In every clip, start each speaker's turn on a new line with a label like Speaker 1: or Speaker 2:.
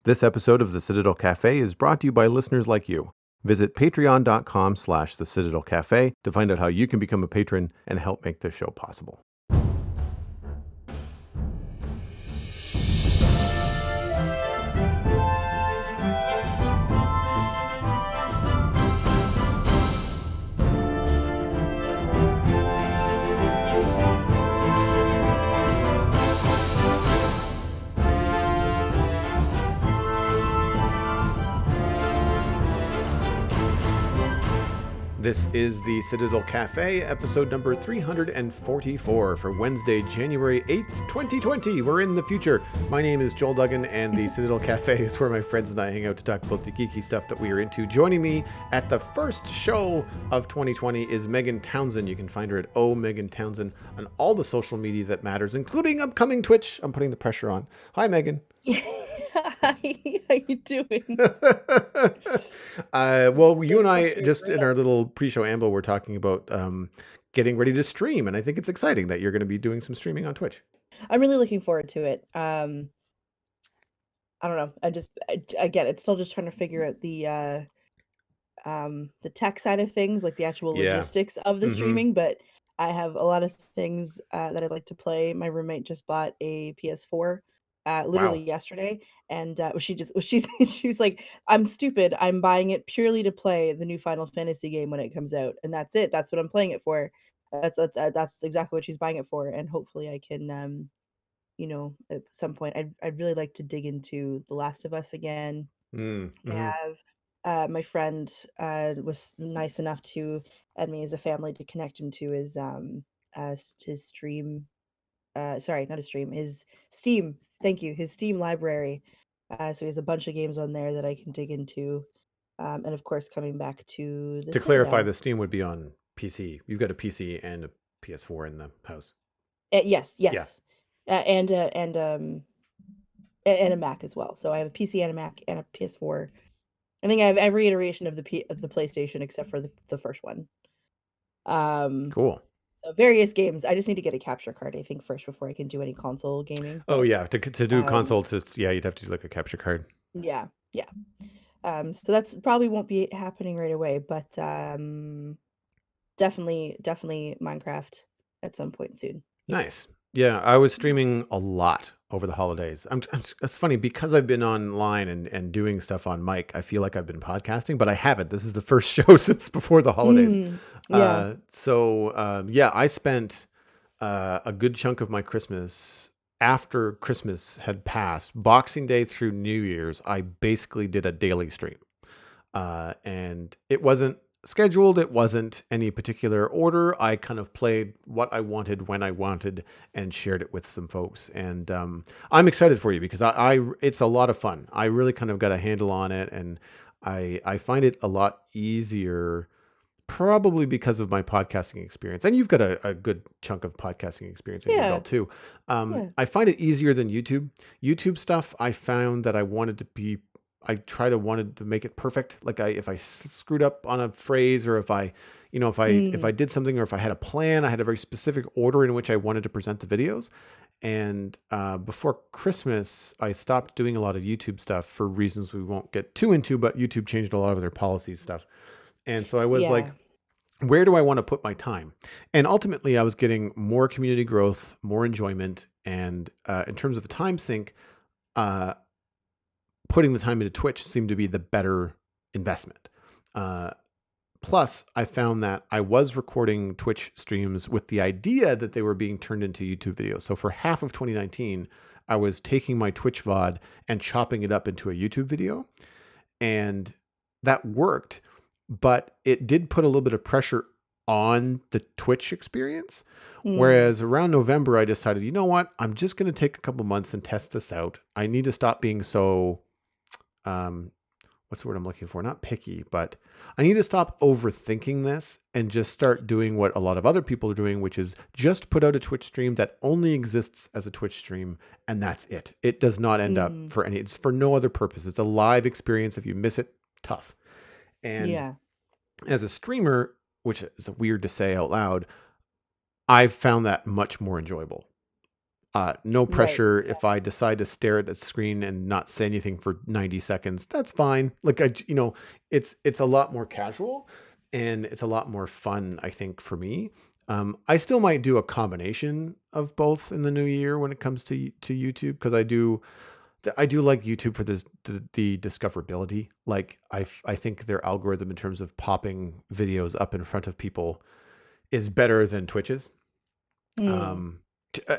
Speaker 1: This episode of the Citadel Cafe is brought to you by listeners like you. Visit patreon.com/the Citadel Cafe to find out how you can become a patron and help make this show possible. This is the Citadel Cafe, episode number 344 for Wednesday, January 8th, 2020. We're in the future. My name is Joel Duggan, and the Citadel Cafe is where my friends and I hang out to talk about the geeky stuff that we are into. Joining me at the first show of 2020 is Megan Townsend. You can find her at Megan Townsend on all the social media that matters, including upcoming Twitch. I'm putting the pressure on. Hi, Megan.
Speaker 2: Hi, how you doing?
Speaker 1: Well, you and I
Speaker 2: Pressure
Speaker 1: just
Speaker 2: right
Speaker 1: in
Speaker 2: up.
Speaker 1: our little pre-show amble were talking about getting ready to stream, and I think it's exciting that you're going to be doing some streaming on Twitch.
Speaker 2: I'm really looking forward to it. I don't know. Again, it's still just trying to figure out the tech side of things, like the actual
Speaker 1: Yeah.
Speaker 2: logistics of the
Speaker 1: Mm-hmm.
Speaker 2: streaming, but I have a lot of things that I'd like to play. My roommate just bought a PS4 literally
Speaker 1: Wow.
Speaker 2: yesterday, and she's like, I'm stupid. I'm buying it purely to play the new Final Fantasy game when it comes out, and that's it. That's what I'm playing it for. That's exactly what she's buying it for, and hopefully I can at some point I'd really like to dig into The Last of Us again.
Speaker 1: Mm-hmm.
Speaker 2: Have my friend was nice enough to add me as a family to connect into his stream. Sorry, not a stream. His Steam. Thank you. His Steam library. So he has a bunch of games on there that I can dig into. And of course, coming back to the
Speaker 1: To clarify,
Speaker 2: Citadel.
Speaker 1: the Steam would be on PC. You've got a PC and a PS4 in the house.
Speaker 2: Yes,
Speaker 1: Yeah.
Speaker 2: yes, and a Mac as well. So I have a PC and a Mac and a PS4. I think I have every iteration of the PlayStation except for the first one. Um,
Speaker 1: Cool.
Speaker 2: so various games. I just need to get a capture card, I think, first before I can do any console gaming.
Speaker 1: Oh
Speaker 2: But
Speaker 1: yeah. To do
Speaker 2: um,
Speaker 1: console, yeah, you'd have to do like a capture card.
Speaker 2: yeah, yeah. So that's probably won't be happening right away, but definitely Minecraft at some point soon. Yes.
Speaker 1: Nice. Yeah, I was streaming a lot over the holidays. It's funny because I've been online and doing stuff on mic. I feel like I've been podcasting, but I haven't. This is the first show since before the holidays.
Speaker 2: Yeah.
Speaker 1: Yeah, I spent a good chunk of my Christmas after Christmas had passed, Boxing Day through New Year's. I basically did a daily stream. And it wasn't scheduled. It wasn't any particular order. I kind of played what I wanted when I wanted and shared it with some folks. And I'm excited for you because it's a lot of fun. I really kind of got a handle on it, and I find it a lot easier. Probably because of my podcasting experience, and you've got a good chunk of podcasting experience in your
Speaker 2: Yeah.
Speaker 1: belt too.
Speaker 2: Yeah.
Speaker 1: I find it easier than YouTube. YouTube stuff, I found that I wanted to make it perfect. Like if I screwed up on a phrase, or if I did something, or if I had a plan, I had a very specific order in which I wanted to present the videos. And before Christmas, I stopped doing a lot of YouTube stuff for reasons we won't get too into, but YouTube changed a lot of their policies stuff. And so I was like,
Speaker 2: Yeah.
Speaker 1: where do I want to put my time? And ultimately, I was getting more community growth, more enjoyment. And in terms of a time sink, uh, putting the time into Twitch seemed to be the better investment. Uh, Plus, I found that I was recording Twitch streams with the idea that they were being turned into YouTube videos. So for half of 2019, I was taking my Twitch VOD and chopping it up into a YouTube video. And that worked, but it did put a little bit of pressure on the Twitch experience.
Speaker 2: Mm.
Speaker 1: Whereas around November, I decided, you know what? I'm just going to take a couple months and test this out. I need to stop being so um, what's the word I'm looking for? Not picky, but I need to stop overthinking this and just start doing what a lot of other people are doing, which is just put out a Twitch stream that only exists as a Twitch stream, and that's it. It does not end up
Speaker 2: Mm.
Speaker 1: it's for no other purpose. It's a live experience. If you miss it, tough. And
Speaker 2: Yeah.
Speaker 1: as a streamer, which is weird to say out loud, I've found that much more enjoyable. No
Speaker 2: Right.
Speaker 1: pressure. If I decide to stare at the screen and not say anything for 90 seconds, that's fine. Like it's a lot more casual and it's a lot more fun, I think, for me. I still might do a combination of both in the new year when it comes to YouTube because I do like YouTube for the discoverability. Like I think their algorithm in terms of popping videos up in front of people is better than Twitch's.
Speaker 2: Mm,
Speaker 1: Um,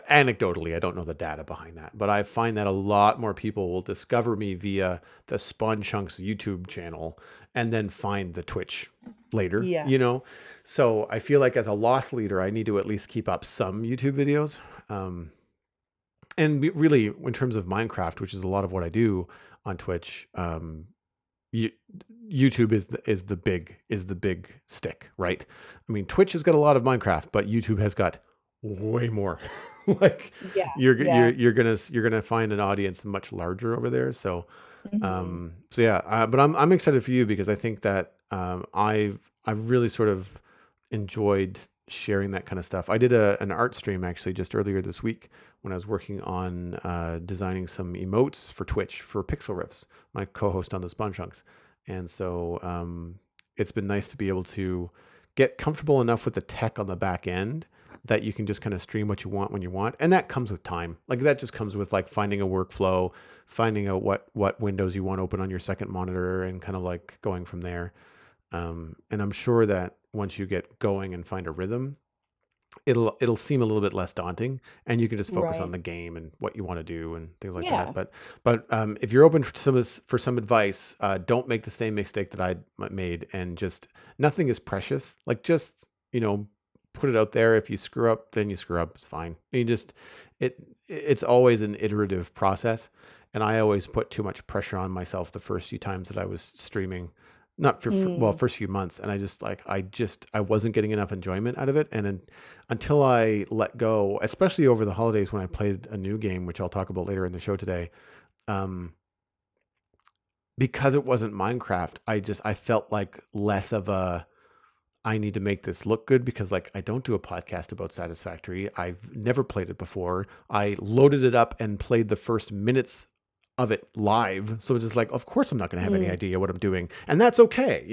Speaker 1: Anecdotally, I don't know the data behind that, but I find that a lot more people will discover me via the Spawn Chunks YouTube channel and then find the Twitch later,
Speaker 2: yeah.
Speaker 1: So I feel like as a loss leader, I need to at least keep up some YouTube videos. Um, and really, in terms of Minecraft, which is a lot of what I do on Twitch, you, YouTube is the big stick, right? I mean, Twitch has got a lot of Minecraft, but YouTube has got way more. Like
Speaker 2: Yeah.
Speaker 1: you're you're
Speaker 2: Yeah.
Speaker 1: you're gonna find an audience much larger over there. So
Speaker 2: Mhm.
Speaker 1: yeah, but I'm excited for you because I think that I've really sort of enjoyed sharing that kind of stuff. I did an art stream actually just earlier this week when I was working on designing some emotes for Twitch for Pixel Riffs, my co-host on the Spawn Chunks, and so it's been nice to be able to get comfortable enough with the tech on the back end that you can just kind of stream what you want when you want, and that comes with time. Like that just comes with like finding a workflow, finding out what windows you want open on your second monitor, and kind of like going from there. And I'm sure that once you get going and find a rhythm, it'll seem a little bit less daunting, and you can just focus on
Speaker 2: Right.
Speaker 1: the game and what you want to do and things like that.
Speaker 2: Yeah.
Speaker 1: But if you're open for some advice, don't make the same mistake that I made, and just nothing is precious. Like just you know put it out there. If you screw up, then you screw up. It's fine. You just it it's always an iterative process, and I always put too much pressure on myself the first few times that I was streaming. Not well,
Speaker 2: Mm,
Speaker 1: first few months, and I wasn't getting enough enjoyment out of it, and then until I let go, especially over the holidays when I played a new game, which I'll talk about later in the show today, um, because it wasn't Minecraft, I felt like less of a I need to make this look good because like I don't do a podcast about Satisfactory. I've never played it before. I loaded it up and played the first minutes of it live. So it's just like, of course I'm not going to have any
Speaker 2: mm.
Speaker 1: idea what I'm doing. And that's okay.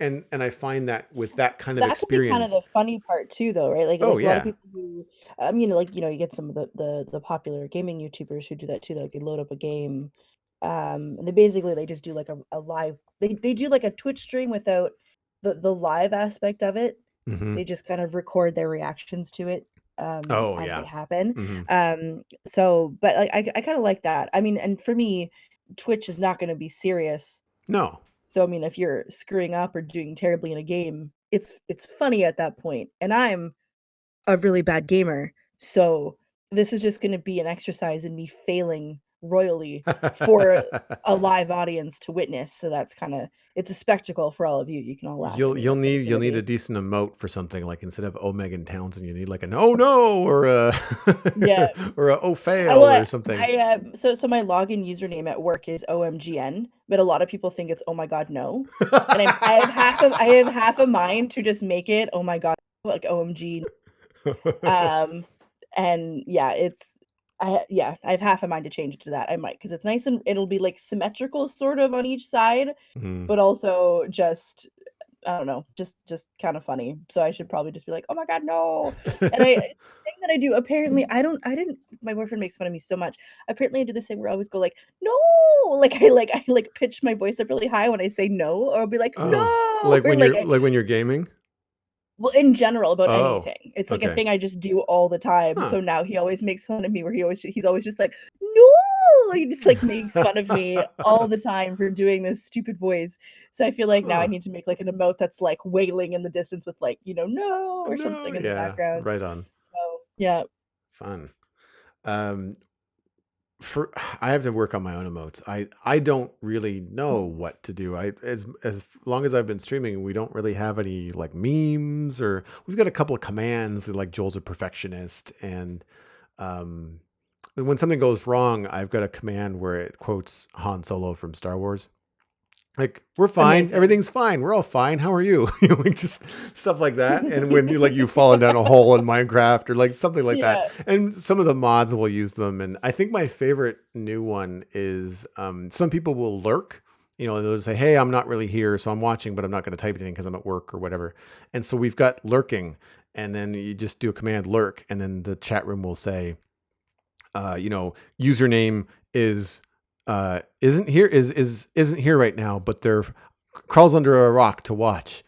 Speaker 1: And I find that with that kind of
Speaker 2: That could be kind of
Speaker 1: experience,
Speaker 2: the funny part too, though, right?
Speaker 1: oh
Speaker 2: Like a lot of
Speaker 1: yeah.
Speaker 2: people who, you get some of the popular gaming YouTubers who do that too. Like they load up a game, and they just do like a live. They do like a Twitch stream without the live aspect of it.
Speaker 1: Hmm.
Speaker 2: They just kind of record their reactions to it,
Speaker 1: Oh
Speaker 2: as they
Speaker 1: yeah.
Speaker 2: happen.
Speaker 1: Hmm.
Speaker 2: But like I kind of like that. I mean, and for me, Twitch is not going to be serious,
Speaker 1: No.
Speaker 2: so, I mean, if you're screwing up or doing terribly in a game, it's funny at that point, and I'm a really bad gamer, so this is just gonna be an exercise in me failing royally for a live audience to witness, so that's kinda it's a spectacle for all of you, you can all laugh at
Speaker 1: You'll
Speaker 2: me,
Speaker 1: you'll
Speaker 2: that's what
Speaker 1: need
Speaker 2: it's
Speaker 1: you'll
Speaker 2: gonna
Speaker 1: need a
Speaker 2: be.
Speaker 1: decent emote for something like instead of "Oh Megan Townsend," you need like an "Oh no" or a
Speaker 2: Yeah.
Speaker 1: or a "Oh
Speaker 2: I
Speaker 1: fail"
Speaker 2: well,
Speaker 1: or something.
Speaker 2: so my login username at work is OMGN, but a lot of people think it's "Oh my god, no," and I have half a mind to just make it "Oh my god," like OMG. Um, and yeah, I have half a mind to change it to that. I might because it's nice and it'll be like symmetrical sort of on each side,
Speaker 1: Mm.
Speaker 2: but also just I don't know, just kind of funny. So I should probably just be like, "Oh my god, no." And the thing that I do apparently I didn't my boyfriend makes fun of me so much. Apparently I do this thing where I always go like, "No!" Like pitch my voice up really high when I say no, or I'll be like,
Speaker 1: Oh,
Speaker 2: "No!"
Speaker 1: like
Speaker 2: Or
Speaker 1: when you're gaming?
Speaker 2: well, in general, about
Speaker 1: Oh,
Speaker 2: anything. It's like a
Speaker 1: okay.
Speaker 2: thing I just do all the time,
Speaker 1: Huh.
Speaker 2: so now he always makes fun of me where he's always just like, "No!" He just, like, makes fun of me all the time for doing this stupid voice. So I feel like now I
Speaker 1: Huh.
Speaker 2: need to make, like, an emote that's, like, wailing in the distance with, like, "No," or
Speaker 1: No,
Speaker 2: something in the
Speaker 1: yeah,
Speaker 2: background.
Speaker 1: right on.
Speaker 2: So, yeah.
Speaker 1: Fun. Um, for I have to work on my own emotes. I don't really know what to do. As long as I've been streaming, we don't really have any like memes, or we've got a couple of commands like Joel's a perfectionist, and um when something goes wrong, I've got a command where it quotes Han Solo from Star Wars. Like, we're fine.
Speaker 2: Amazing.
Speaker 1: Everything's fine. We're all fine. How are you? Like just stuff like that. And when you like you've fallen down a hole in Minecraft or like something like that.
Speaker 2: Yeah.
Speaker 1: And some of the mods will use them. And I think my favorite new one is some people will lurk. They'll say, "Hey, I'm not really here, so I'm watching, but I'm not going to type anything because I'm at work or whatever." And so we've got lurking, and then you just do a command lurk, and then the chat room will say, username is isn't here is isn't here right now, but they're crawls under a rock to watch,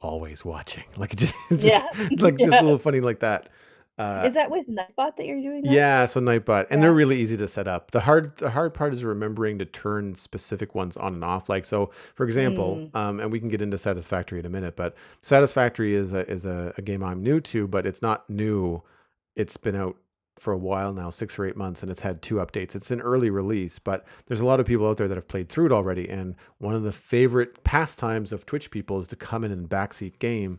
Speaker 1: always watching. Like
Speaker 2: Yeah.
Speaker 1: it's like just a
Speaker 2: Yeah.
Speaker 1: little funny like that. Uh,
Speaker 2: Is that with Nightbot that you're doing that?
Speaker 1: yeah, so Nightbot, and they're
Speaker 2: Yeah.
Speaker 1: really easy to set up. The hard part is remembering to turn specific ones on and off. Like so, for example,
Speaker 2: Mm.
Speaker 1: and we can get into Satisfactory in a minute, but Satisfactory is a game I'm new to, but it's not new. It's been out for a while now, 6 or 8 months, and it's had 2 updates. It's an early release, but there's a lot of people out there that have played through it already. And one of the favorite pastimes of Twitch people is to come in and backseat game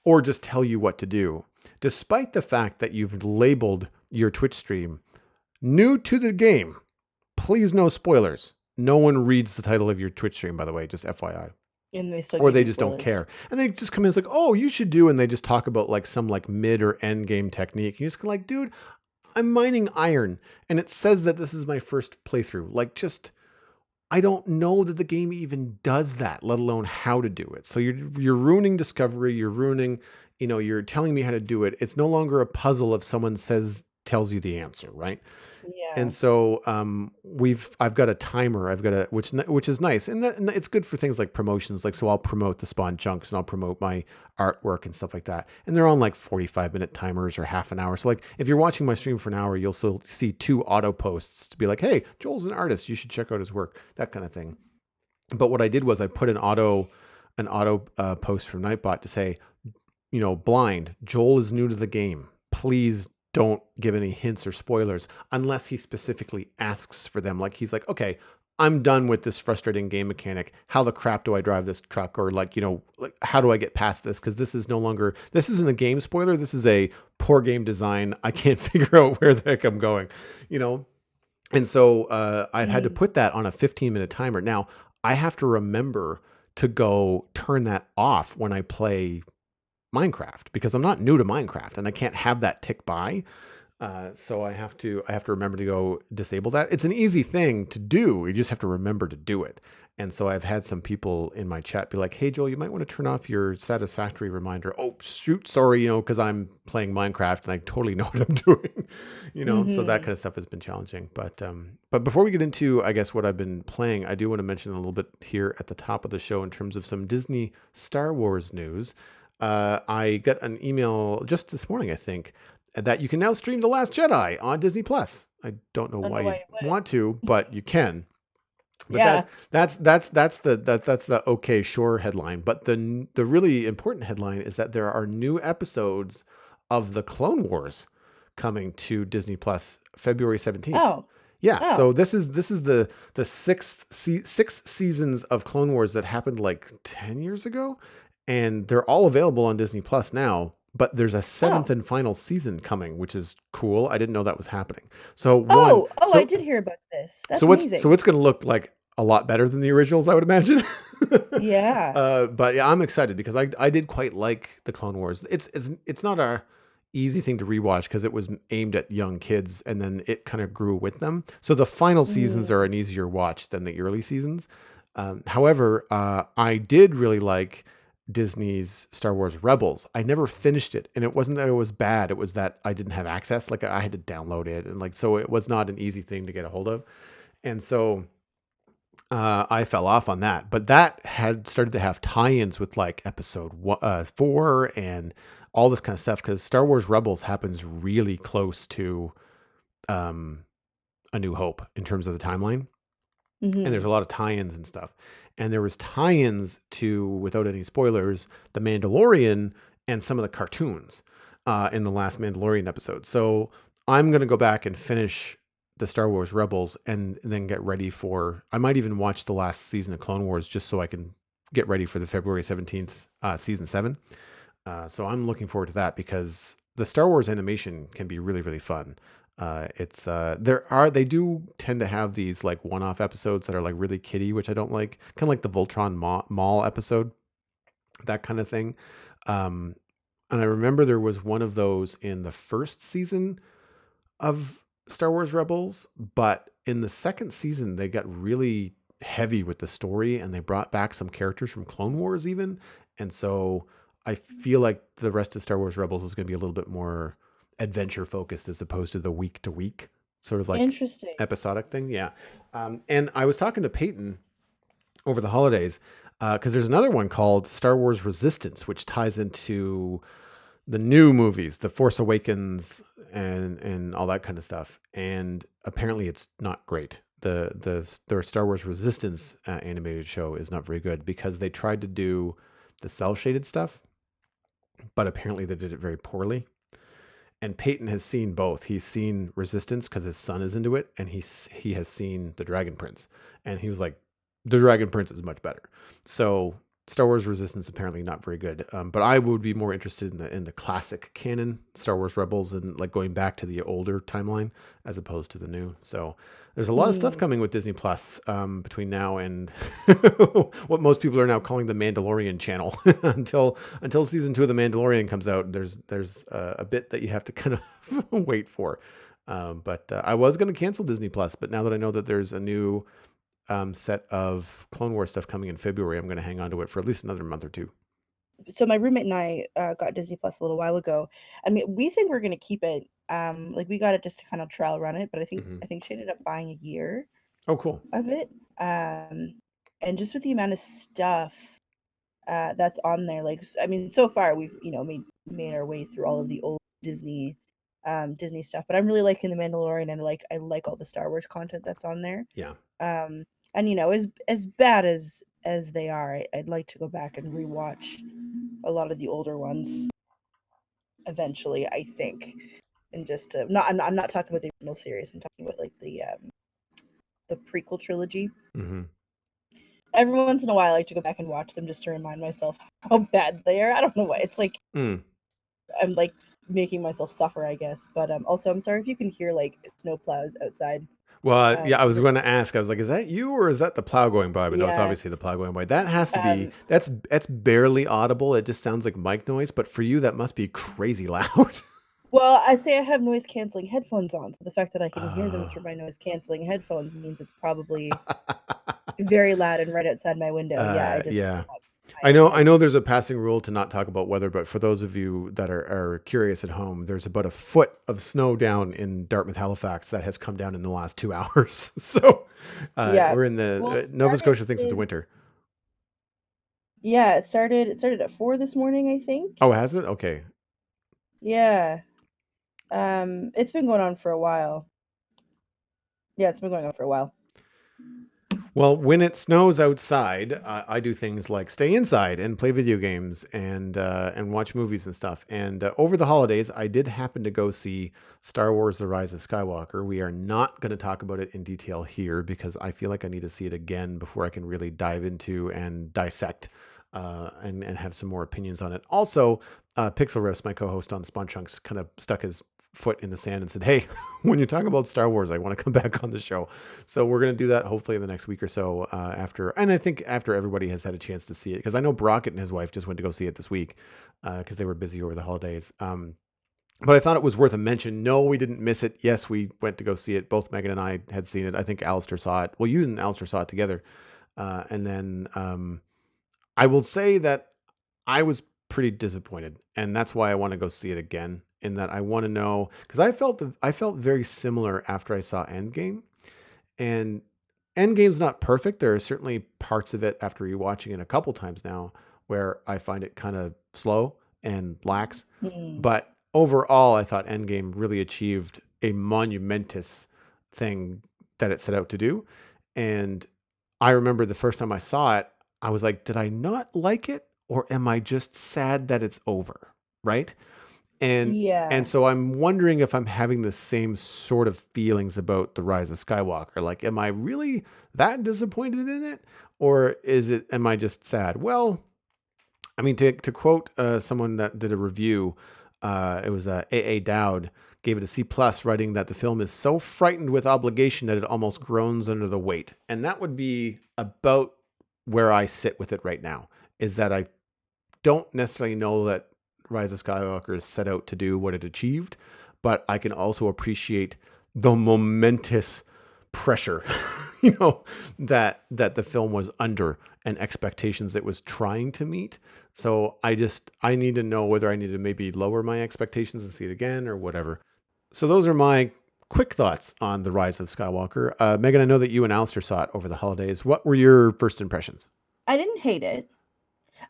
Speaker 1: or just tell you what to do, despite the fact that you've labeled your Twitch stream new to the game. Please, no spoilers. No one reads the title of your Twitch stream, by the way, just FYI.
Speaker 2: And they still
Speaker 1: Or
Speaker 2: give
Speaker 1: they
Speaker 2: you
Speaker 1: just don't
Speaker 2: spoilers.
Speaker 1: care. And they just come in, it's like, oh, you should do, and they just talk about like some like mid or end game technique. You just like, dude, I'm mining iron, and it says that this is my first playthrough. Like, just I don't know that the game even does that, let alone how to do it. So you're ruining discovery. You're ruining, you're telling me how to do it. It's no longer a puzzle if someone tells you the answer, right?
Speaker 2: Yeah.
Speaker 1: And so I've got a timer. I've got a which is nice, and it's good for things like promotions. Like so, I'll promote the spawn chunks and I'll promote my artwork and stuff like that. And they're on like 45-minute timers or half an hour. So like if you're watching my stream for an hour, you'll still see 2 auto posts to be like, "Hey, Joel's an artist. You should check out his work." That kind of thing. But what I did was I put an auto post from Nightbot to say, blind. Joel is new to the game. Please don't give any hints or spoilers unless he specifically asks for them. Like he's like, okay, I'm done with this frustrating game mechanic. How the crap do I drive this truck? Or like, like how do I get past this? Because this isn't a game spoiler. This is a poor game design. I can't figure out where the heck I'm going, you know? And so I had to
Speaker 2: Mm.
Speaker 1: put that on a 15-minute timer. Now I have to remember to go turn that off when I play Minecraft because I'm not new to Minecraft and I can't have that tick by. So I have to remember to go disable that. It's an easy thing to do. You just have to remember to do it. And so I've had some people in my chat be like, "Hey Joel, you might want to turn off your Satisfactory reminder." Oh shoot, sorry, because I'm playing Minecraft and I totally know what I'm doing. So that
Speaker 2: Mhm.
Speaker 1: kind of stuff has been challenging. But before we get into, I guess, what I've been playing, I do want to mention a little bit here at the top of the show in terms of some Disney Star Wars news. I got an email just this morning, I think, that you can now stream The Last Jedi on Disney Plus. I don't know
Speaker 2: I don't
Speaker 1: why
Speaker 2: know why
Speaker 1: you'd
Speaker 2: you
Speaker 1: want
Speaker 2: wouldn't.
Speaker 1: to, but you can. But
Speaker 2: Yeah.
Speaker 1: that's the okay sure headline. But the really important headline is that there are new episodes of the Clone Wars coming to Disney Plus February 17th.
Speaker 2: Oh.
Speaker 1: Yeah, so
Speaker 2: Oh.
Speaker 1: this is the six seasons of Clone Wars that happened like 10 years ago, and they're all available on Disney Plus now. But there's a seventh
Speaker 2: Oh.
Speaker 1: and final season coming, which is cool. I didn't know that was happening. So one,
Speaker 2: Oh. Oh, I
Speaker 1: so
Speaker 2: did hear about this.
Speaker 1: so
Speaker 2: That's
Speaker 1: what's so
Speaker 2: amazing.
Speaker 1: it's going to look like a lot better than the originals, I would imagine.
Speaker 2: Yeah.
Speaker 1: But yeah, I'm excited because I did quite like the Clone Wars. It's not a easy thing to rewatch because it was aimed at young kids and then it kind of grew with them. So the final seasons are
Speaker 2: Mm.
Speaker 1: an easier watch than the early seasons. However, I did really like Disney's Star Wars Rebels. I never finished it, and it wasn't that it was bad. It was that I didn't have access. Like I had to download it, and like so it was not an easy thing to get a hold of. And so I fell off on that, but that had started to have tie-ins with like episode 4 and all this kind of stuff because Star Wars Rebels happens really close to um, A New Hope in terms of the timeline, and there's
Speaker 2: Mhm.
Speaker 1: a lot of tie-ins and stuff. And there was tie-ins to, without any spoilers, The Mandalorian and some of the cartoons in the last Mandalorian episode. So I'm gonna go back and finish the Star Wars Rebels and then get ready for. I might even watch the last season of Clone Wars just so I can get ready for the February 17th season 7. So I'm looking forward to that because the Star Wars animation can be really, really fun. They do tend to have these like one-off episodes that are like really kiddie, which I don't like, kind of like the Voltron Mall episode, that kind of thing. Um, and I remember there was one of those in the first season of Star Wars Rebels, but in the second season they got really heavy with the story and they brought back some characters from Clone Wars even. And so I feel like the rest of Star Wars Rebels is going to be a little bit more adventure focused as opposed to the week to week sort of like
Speaker 2: Interesting.
Speaker 1: episodic thing. Yeah. And I was talking to Peyton over the holidays because there's another one called Star Wars Resistance, which ties into the new movies, The Force Awakens, and all that kind of stuff. And apparently, it's not great. The Star Wars Resistance animated show is not very good because they tried to do the cell shaded stuff, but apparently they did it very poorly. And Peyton has seen both. He's seen Resistance because his son is into it, and he has seen The Dragon Prince, and he was like, The Dragon Prince is much better. So Star Wars Resistance apparently not very good. But I would be more interested in the classic canon, Star Wars Rebels, and like going back to the older timeline as opposed to the new. So there's a lot of stuff
Speaker 2: Hmm.
Speaker 1: coming with Disney Plus between now and what most people are now calling the Mandalorian channel. Until season 2 of the Mandalorian comes out, there's a bit that you have to kind of wait for. But I was going to cancel Disney Plus, but now that I know that there's a new set of Clone Wars stuff coming in February, I'm going to hang on to it for at least another month or two.
Speaker 2: So my roommate and I got Disney Plus a little while ago. I mean, we think we're gonna keep it. Like we got it just to kind of trial run it, but
Speaker 1: Hmm.
Speaker 2: I think she ended up buying a year
Speaker 1: Oh, cool.
Speaker 2: of it. And just with the amount of stuff that's on there, like I mean, so far we've made our way through all of the old Disney stuff, but I'm really liking the Mandalorian and I like all the Star Wars content that's on there.
Speaker 1: Yeah.
Speaker 2: Um, and as bad as they are, I'd like to go back and rewatch a lot of the older ones eventually, I think. And just not I'm not talking about the original series. I'm talking about like the prequel trilogy.
Speaker 1: Hmm.
Speaker 2: Every once in a while I like to go back and watch them just to remind myself how bad they are. I don't know why. It's like
Speaker 1: Mm.
Speaker 2: I'm like making myself suffer, I guess. But also I'm sorry if you can hear like snow plows outside.
Speaker 1: Well, yeah, I was
Speaker 2: 'Cause
Speaker 1: going to ask. I was like, "Is that you or is that the plow going by?" But no, it's
Speaker 2: yeah.
Speaker 1: obviously the plow going by. That has to be.
Speaker 2: Um
Speaker 1: That's barely audible. It just sounds like mic noise. But for you, that must be crazy loud.
Speaker 2: well, I say I have noise canceling headphones on, so the fact that I can hear them
Speaker 1: Oh.
Speaker 2: through my noise canceling headphones means it's probably very loud and right outside my window. Yeah, I just
Speaker 1: Yeah.
Speaker 2: my
Speaker 1: I
Speaker 2: my
Speaker 1: know there's a passing rule to not talk about weather, but for those of you that are curious at home, there's about a foot of snow down in Dartmouth, Halifax that has come down in the last 2 hours. So
Speaker 2: yeah.
Speaker 1: we're in the
Speaker 2: Well, it
Speaker 1: Nova Scotia thinks it's
Speaker 2: started
Speaker 1: winter.
Speaker 2: yeah, it started at 4 this morning, I think.
Speaker 1: Oh, has it? Okay.
Speaker 2: Yeah. It's been going on for a while. Yeah, it's been going on for a while.
Speaker 1: Well, when it snows outside, I do things like stay inside and play video games and watch movies and stuff. And over the holidays, I did happen to go see Star Wars: The Rise of Skywalker. We are not going to talk about it in detail here because I feel like I need to see it again before I can really dive into and dissect and have some more opinions on it. Also, Pixel Riffs, my co-host on Spawn Chunks, kind of stuck his foot in the sand and said, "Hey, when you talk about Star Wars, I want to come back on the show." So we're going to do that hopefully in the next week or so after, and I think after everybody has had a chance to see it, because I know Brockett and his wife just went to go see it this week because they were busy over the holidays. But I thought it was worth a mention. No, we didn't miss it. Yes, we went to go see it. Both Megan and I had seen it. I think Alistair saw it. Well, you and Alistair saw it together. And then I will say that I was pretty disappointed, and that's why I want to go see it again. In that I want to know because I felt very similar after I saw Endgame, and Endgame's not perfect. There are certainly parts of it after rewatching it a couple times now where I find it kind of slow and lax.
Speaker 2: Hmm.
Speaker 1: But overall, I thought Endgame really achieved a monumentous thing that it set out to do. And I remember the first time I saw it, I was like, did I not like it? Or am I just sad that it's over? Right. And
Speaker 2: Yeah.
Speaker 1: so I'm wondering if I'm having the same sort of feelings about the Rise of Skywalker. Like, am I really that disappointed in it, or am I just sad? Well, I mean, to quote someone that did a review, it was A. A. Dowd. gave it a C plus, writing that the film is so frightened with obligation that it almost groans under the weight. And that would be about where I sit with it right now. Is that I don't necessarily know that Rise of Skywalker is set out to do what it achieved, but I can also appreciate the momentous pressure, that the film was under and expectations it was trying to meet. So I need to know whether I need to maybe lower my expectations and see it again or whatever. So those are my quick thoughts on the Rise of Skywalker. Megan, I know that you and Alistair saw it over the holidays. What were your first impressions?
Speaker 2: I didn't hate it.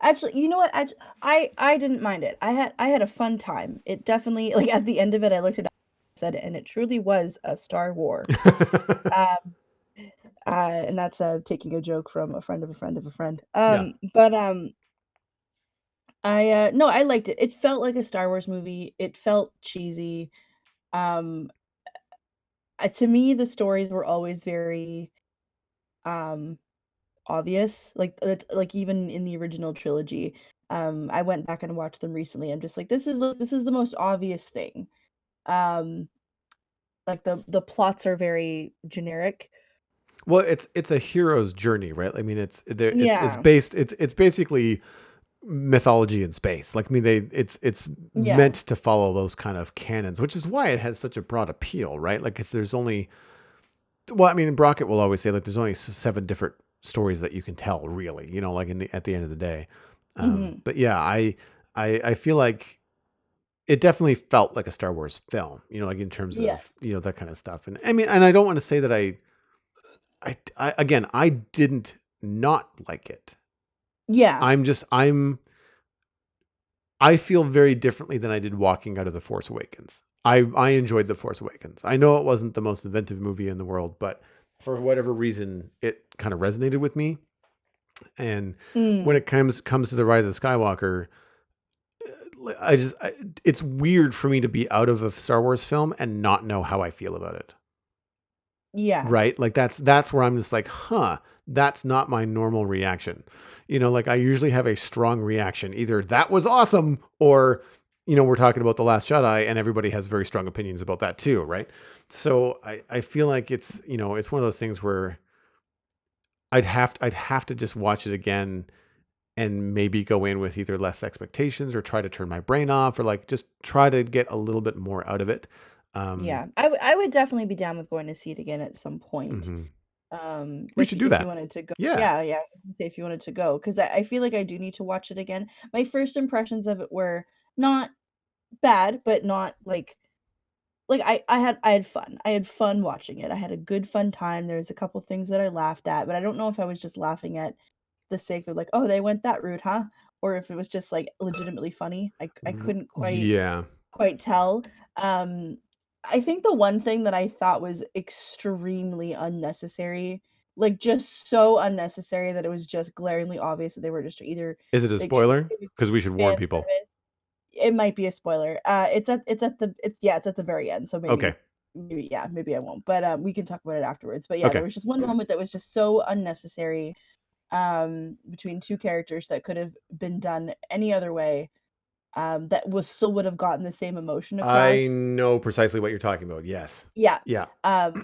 Speaker 2: Actually, you know what? I didn't mind it. I had a fun time. It definitely like at the end of it, I looked at it and said, and it truly was a Star War. Um, and that's taking a joke from a friend of a friend of a friend.
Speaker 1: Yeah.
Speaker 2: But I no, I liked it. It felt like a Star Wars movie. It felt cheesy. Um, to me, the stories were always very um obvious. Like even in the original trilogy, I went back and watched them recently. I'm just like, this is the most obvious thing. Um, like the plots are very generic.
Speaker 1: Well, it's a hero's journey, right? I mean, it's
Speaker 2: Yeah,
Speaker 1: based it's basically mythology in space. Like I mean, it's meant
Speaker 2: yeah,
Speaker 1: to follow those kind of canons, which is why it has such a broad appeal, right? Like it's there's only well, I mean, Brockett will always say like there's only seven different stories that you can tell, really. Like at the end of the day.
Speaker 2: hmm,
Speaker 1: But yeah, I feel like it definitely felt like a Star Wars film. Like in terms
Speaker 2: yeah,
Speaker 1: of that kind of stuff. And I mean, and I don't want to say that I again, I didn't not like it.
Speaker 2: yeah,
Speaker 1: I feel very differently than I did walking out of The Force Awakens. I enjoyed The Force Awakens. I know it wasn't the most inventive movie in the world, but for whatever reason, it kind of resonated with me. And when
Speaker 2: mm,
Speaker 1: it comes to The Rise of Skywalker, it's weird for me to be out of a Star Wars film and not know how I feel about it.
Speaker 2: yeah,
Speaker 1: Right? Like that's where I'm just like, huh, that's not my normal reaction. Like I usually have a strong reaction. Either that was awesome or we're talking about The Last Jedi and everybody has very strong opinions about that too, right? So I feel like it's one of those things where I'd have to just watch it again and maybe go in with either less expectations or try to turn my brain off or like just try to get a little bit more out of it. Um
Speaker 2: yeah. I would definitely be down with going to see it again at some point.
Speaker 1: mhm. We
Speaker 2: If
Speaker 1: should do
Speaker 2: if you
Speaker 1: that.
Speaker 2: wanted to go,
Speaker 1: Yeah.
Speaker 2: yeah, yeah. I was gonna say if you wanted to go, because I feel like I do need to watch it again. My first impressions of it were not bad, but not like I had fun. I had fun watching it. I had a good fun time. There's a couple things that I laughed at, but I don't know if I was just laughing at the sake of like, "Oh, they went that route, huh?" Or if it was just, like, legitimately funny. I couldn't
Speaker 1: Yeah.
Speaker 2: quite tell. Um, I think the one thing that I thought was extremely unnecessary, like, just so unnecessary that it was just glaringly obvious that they were just either,
Speaker 1: Is it a
Speaker 2: like, trying
Speaker 1: spoiler?
Speaker 2: to be
Speaker 1: Because we should warn
Speaker 2: fan
Speaker 1: people.
Speaker 2: service. It might be a spoiler. It's at the very end, so
Speaker 1: Okay.
Speaker 2: maybe yeah, maybe I won't, but, we can talk about it afterwards. But yeah, there
Speaker 1: Okay.
Speaker 2: was just one moment that was just so unnecessary, between 2 characters that could have been done any other way, that was still would have gotten the same emotion
Speaker 1: I
Speaker 2: across.
Speaker 1: know precisely what you're talking about. Yes.
Speaker 2: Yeah,
Speaker 1: Yeah.
Speaker 2: um,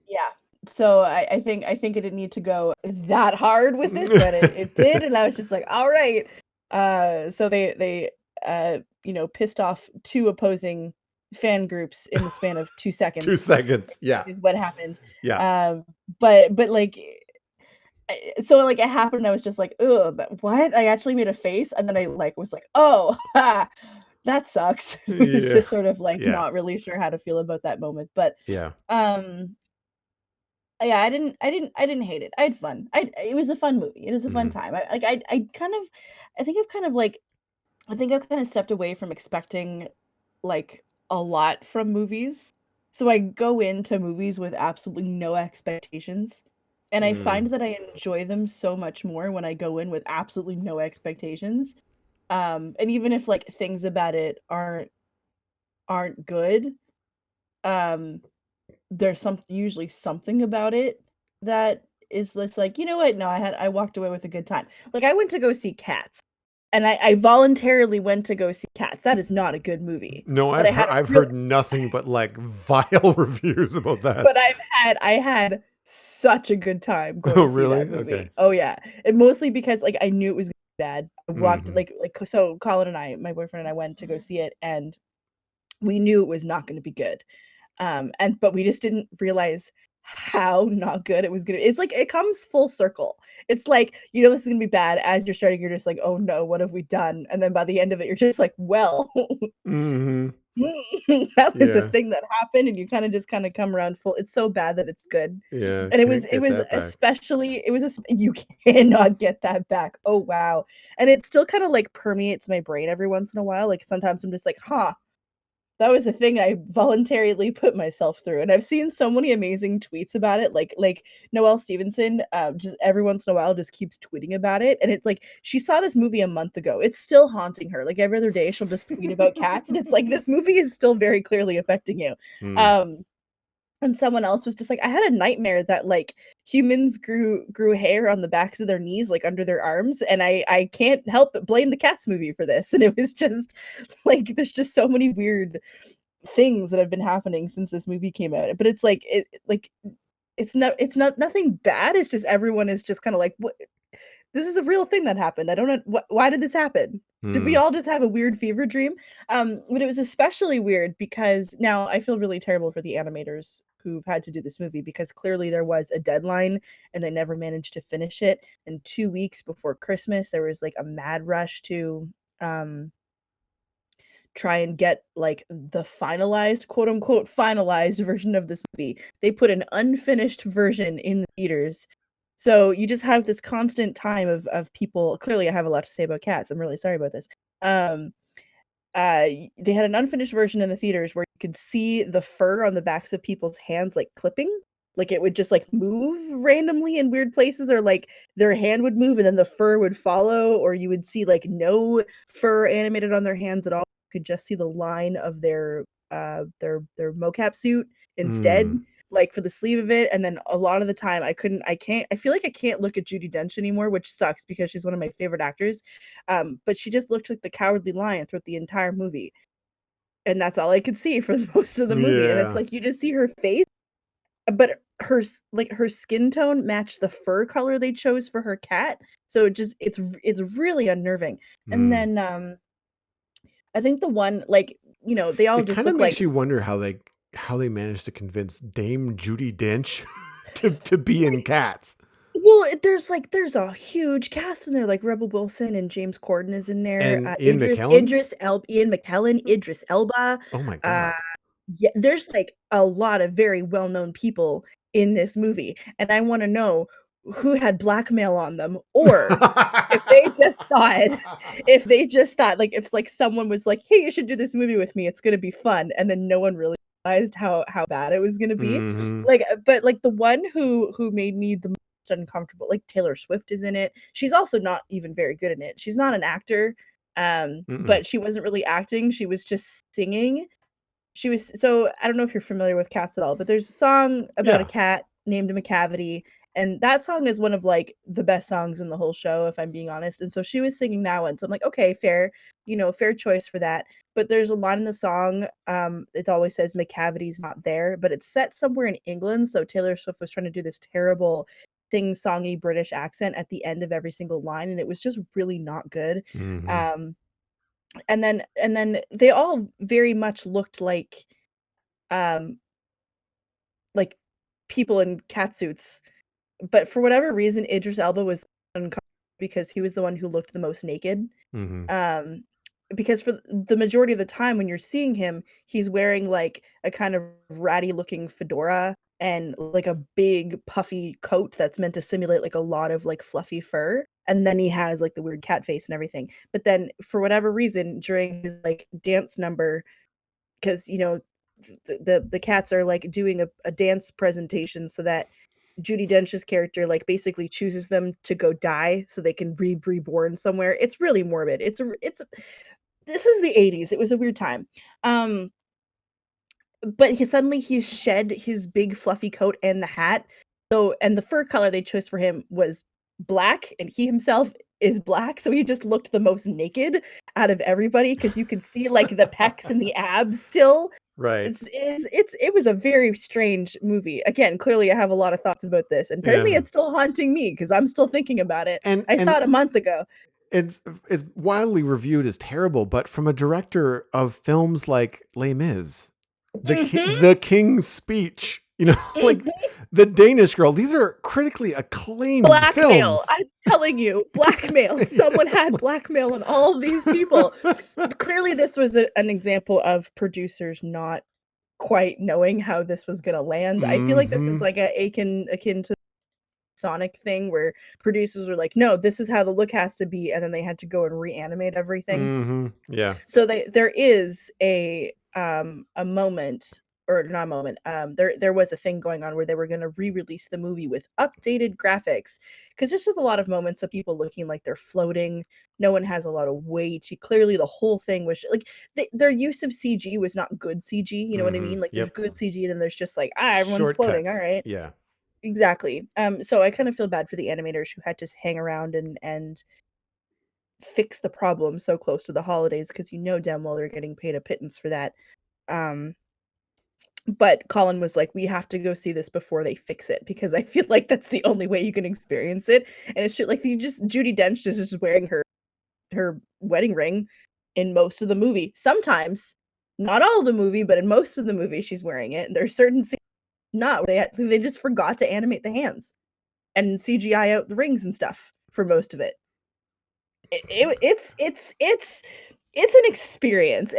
Speaker 2: yeah. So I think it didn't need to go that hard with it, but it did, and I was just like, "Alright." So they pissed off 2 opposing fan groups in the span of 2
Speaker 1: 2
Speaker 2: seconds
Speaker 1: seconds. Yeah.
Speaker 2: is what happened.
Speaker 1: Yeah.
Speaker 2: Um, but, like, so, like, it happened, and I was just like, "Ugh, but what?" I actually made a face, and then I, like, was like, "Oh, ha, that sucks." It's
Speaker 1: Yeah.
Speaker 2: just sort of, like,
Speaker 1: Yeah.
Speaker 2: not really sure how to feel about that moment, but,
Speaker 1: Yeah.
Speaker 2: um, yeah, I didn't hate it. I had fun. It was a fun movie. It was a fun
Speaker 1: Mhm.
Speaker 2: time. I kind of I think I've kind of, like I think I've kinda stepped away from expecting, like, a lot from movies. So I go into movies with absolutely no expectations, and I
Speaker 1: Mm.
Speaker 2: find that I enjoy them so much more when I go in with absolutely no expectations. And even if, like, things about it aren't good, um, there's usually something about it that is just like, "You know what? No, I walked away with a good time." Like, I went to go see Cats. and I voluntarily went to go see Cats. That is not a good movie,
Speaker 1: No,
Speaker 2: but
Speaker 1: I've heard nothing but like vile reviews about that.
Speaker 2: I had such a good time going
Speaker 1: Oh,
Speaker 2: to see that
Speaker 1: really? Okay.
Speaker 2: movie. Oh yeah, and mostly because like I knew it was bad. I walked
Speaker 1: Hmm.
Speaker 2: so Colin and I, my boyfriend and I, went to go see it, and we knew it was not going to be good. And but we just didn't realize how not good it was gonna. It's like it comes full circle. It's like, this is gonna be bad. As you're starting, you're just like, oh no, what have we done? And then by the end of it, you're just like, well,
Speaker 1: Hmm.
Speaker 2: that was the
Speaker 1: Yeah.
Speaker 2: thing that happened, and you kind of come around full. It's so bad that it's good.
Speaker 1: Yeah.
Speaker 2: And
Speaker 1: Can't
Speaker 2: it
Speaker 1: get
Speaker 2: was
Speaker 1: that back.
Speaker 2: especially, you cannot get that back. Oh wow. And it still kind of like permeates my brain every once in a while. Like sometimes I'm just like, huh, that was a thing I voluntarily put myself through, and I've seen so many amazing tweets about it, like Noelle Stevenson, just every once in a while just keeps tweeting about it, and it's like, she saw this movie a month ago, it's still haunting her, like, every other day she'll just tweet about cats, and it's like, this movie is still very clearly affecting you.
Speaker 1: Mm.
Speaker 2: Um, and someone else was just like, I had a nightmare that like humans grew hair on the backs of their knees, like under their arms, and I can't help but blame the Cats movie for this. And it was just like, there's just so many weird things that have been happening since this movie came out. But it's like it's not nothing bad. It's just everyone is just kind of like, what, this is a real thing that happened. I don't know why did this happen? Did we
Speaker 1: Mm.
Speaker 2: all just have a weird fever dream? But it was especially weird because now I feel really terrible for the animators who've had to do this movie, because clearly there was a deadline and they never managed to finish it. And 2 weeks before Christmas, there was like a mad rush to um try and get like the finalized, quote unquote finalized version of this movie. They put an unfinished version in the theaters. So you just have this constant time of people. Clearly, I have a lot to say about Cats. I'm really sorry about this. Um, they had an unfinished version in the theaters where you could see the fur on the backs of people's hands like clipping. Like it would just like move randomly in weird places, or like their hand would move and then the fur would follow, or you would see like no fur animated on their hands at all. You could just see the line of their mocap suit instead,
Speaker 1: Mm.
Speaker 2: like for the sleeve of it. And then a lot of the time I feel like I can't look at Judi Dench anymore, which sucks because she's one of my favorite actors. But she just looked like the Cowardly Lion throughout the entire movie, and that's all I could see for most of the movie. And it's
Speaker 1: Yeah.
Speaker 2: like you just see her face, but her skin tone matched the fur color they chose for her cat. So it's really unnerving. And
Speaker 1: Mm.
Speaker 2: then I think the one, like, they all
Speaker 1: It
Speaker 2: just
Speaker 1: kind of
Speaker 2: look
Speaker 1: makes
Speaker 2: like,
Speaker 1: you wonder how they managed to convince Dame Judy Dench to be in Cats.
Speaker 2: well, there's a huge cast in there, like Rebel Wilson and James Corden is in there.
Speaker 1: And Ian McKellen?
Speaker 2: Ian McKellen, Idris Elba.
Speaker 1: Oh my
Speaker 2: Uh,
Speaker 1: god.
Speaker 2: yeah, there's like a lot of very well-known people in this movie, and I want to know who had blackmail on them, or if they just thought, like, if like someone was like, "Hey, you should do this movie with me. It's gonna be fun," and then no one really realized how bad it was gonna be.
Speaker 1: Hmm.
Speaker 2: Like, but like the one who made me the most uncomfortable, like Taylor Swift is in it. She's also not even very good in it. She's not an actor,
Speaker 1: Mm-mm.
Speaker 2: but she wasn't really acting. She was just singing. So I don't know if you're familiar with Cats at all, but there's a song about a
Speaker 1: Yeah.
Speaker 2: cat named McCavity, and that song is one of like the best songs in the whole show, if I'm being honest. And so she was singing that one, so I'm like, okay, fair, fair choice for that. But there's a line in the song, it always says McCavity's not there, but it's set somewhere in England. So Taylor Swift was trying to do this terrible sing-songy British accent at the end of every single line, and it was just really not good.
Speaker 1: Hmm.
Speaker 2: Um, and then they all very much looked um like people in cat suits, but for whatever reason Idris Elba was uncomfortable because he was the one who looked the most naked.
Speaker 1: Hmm.
Speaker 2: um because for the majority of the time when you're seeing him, he's wearing like a kind of ratty looking fedora and like a big puffy coat that's meant to simulate like a lot of like fluffy fur, and then he has like the weird cat face and everything. But then for whatever reason during his like dance number, because the cats are like doing a dance presentation so that Judy Dench's character like basically chooses them to go die so they can be reborn somewhere. It's really morbid. This is the 80s. It was a weird time. Um but he's shed his big fluffy coat and the hat. So, and the fur color they chose for him was black, and he himself is black, so he just looked the most naked out of everybody because you could see like the pecs and the abs still.
Speaker 1: Right.
Speaker 2: It was a very strange movie. Again, clearly I have a lot of thoughts about this, and apparently
Speaker 1: Yeah.
Speaker 2: it's still haunting me because I'm still thinking about it.
Speaker 1: And
Speaker 2: I saw
Speaker 1: and
Speaker 2: it a month ago.
Speaker 1: it's it's widely reviewed as terrible, but from a director of films like Les Mis,
Speaker 2: Mhm,
Speaker 1: the King's Speech, like
Speaker 2: mhm.
Speaker 1: the Danish Girl, these are critically acclaimed
Speaker 2: Blackmail.
Speaker 1: films.
Speaker 2: I'm telling you, blackmail. Someone had blackmail on all of these people. Clearly, this was an example of producers not quite knowing how this was gonna land. I feel like this is
Speaker 1: Mm-hmm.
Speaker 2: like a akin to Sonic thing where producers were like, "No, this is how the look has to be," and then they had to go and reanimate everything.
Speaker 1: Mm-hmm. Yeah.
Speaker 2: So there is a moment, or not a moment, there was a thing going on where they were gonna re-release the movie with updated graphics because there's just a lot of moments of people looking like they're floating. No one has a lot of weight. Clearly, the whole thing was like their use of CG was not good CG. You know what I
Speaker 1: Mm-hmm.
Speaker 2: mean? Like there's
Speaker 1: Yep.
Speaker 2: good CG, and then there's just like everyone's floating. All
Speaker 1: Shortcuts.
Speaker 2: right,
Speaker 1: Yeah.
Speaker 2: exactly. So I kind of feel bad for the animators who had to hang around and fix the problem so close to the holidays because you know damn well they're getting paid a pittance for that. Um, but Colin was like, "We have to go see this before they fix it because I feel like that's the only way you can experience it." And it's shit like you just Judi Dench is just wearing her wedding ring in most of the movie. Sometimes, not all of the movie, but in most of the movie, she's wearing it. And there's certain scenes not where they just forgot to animate the hands and CGI out the rings and stuff for most of it. It's an experience.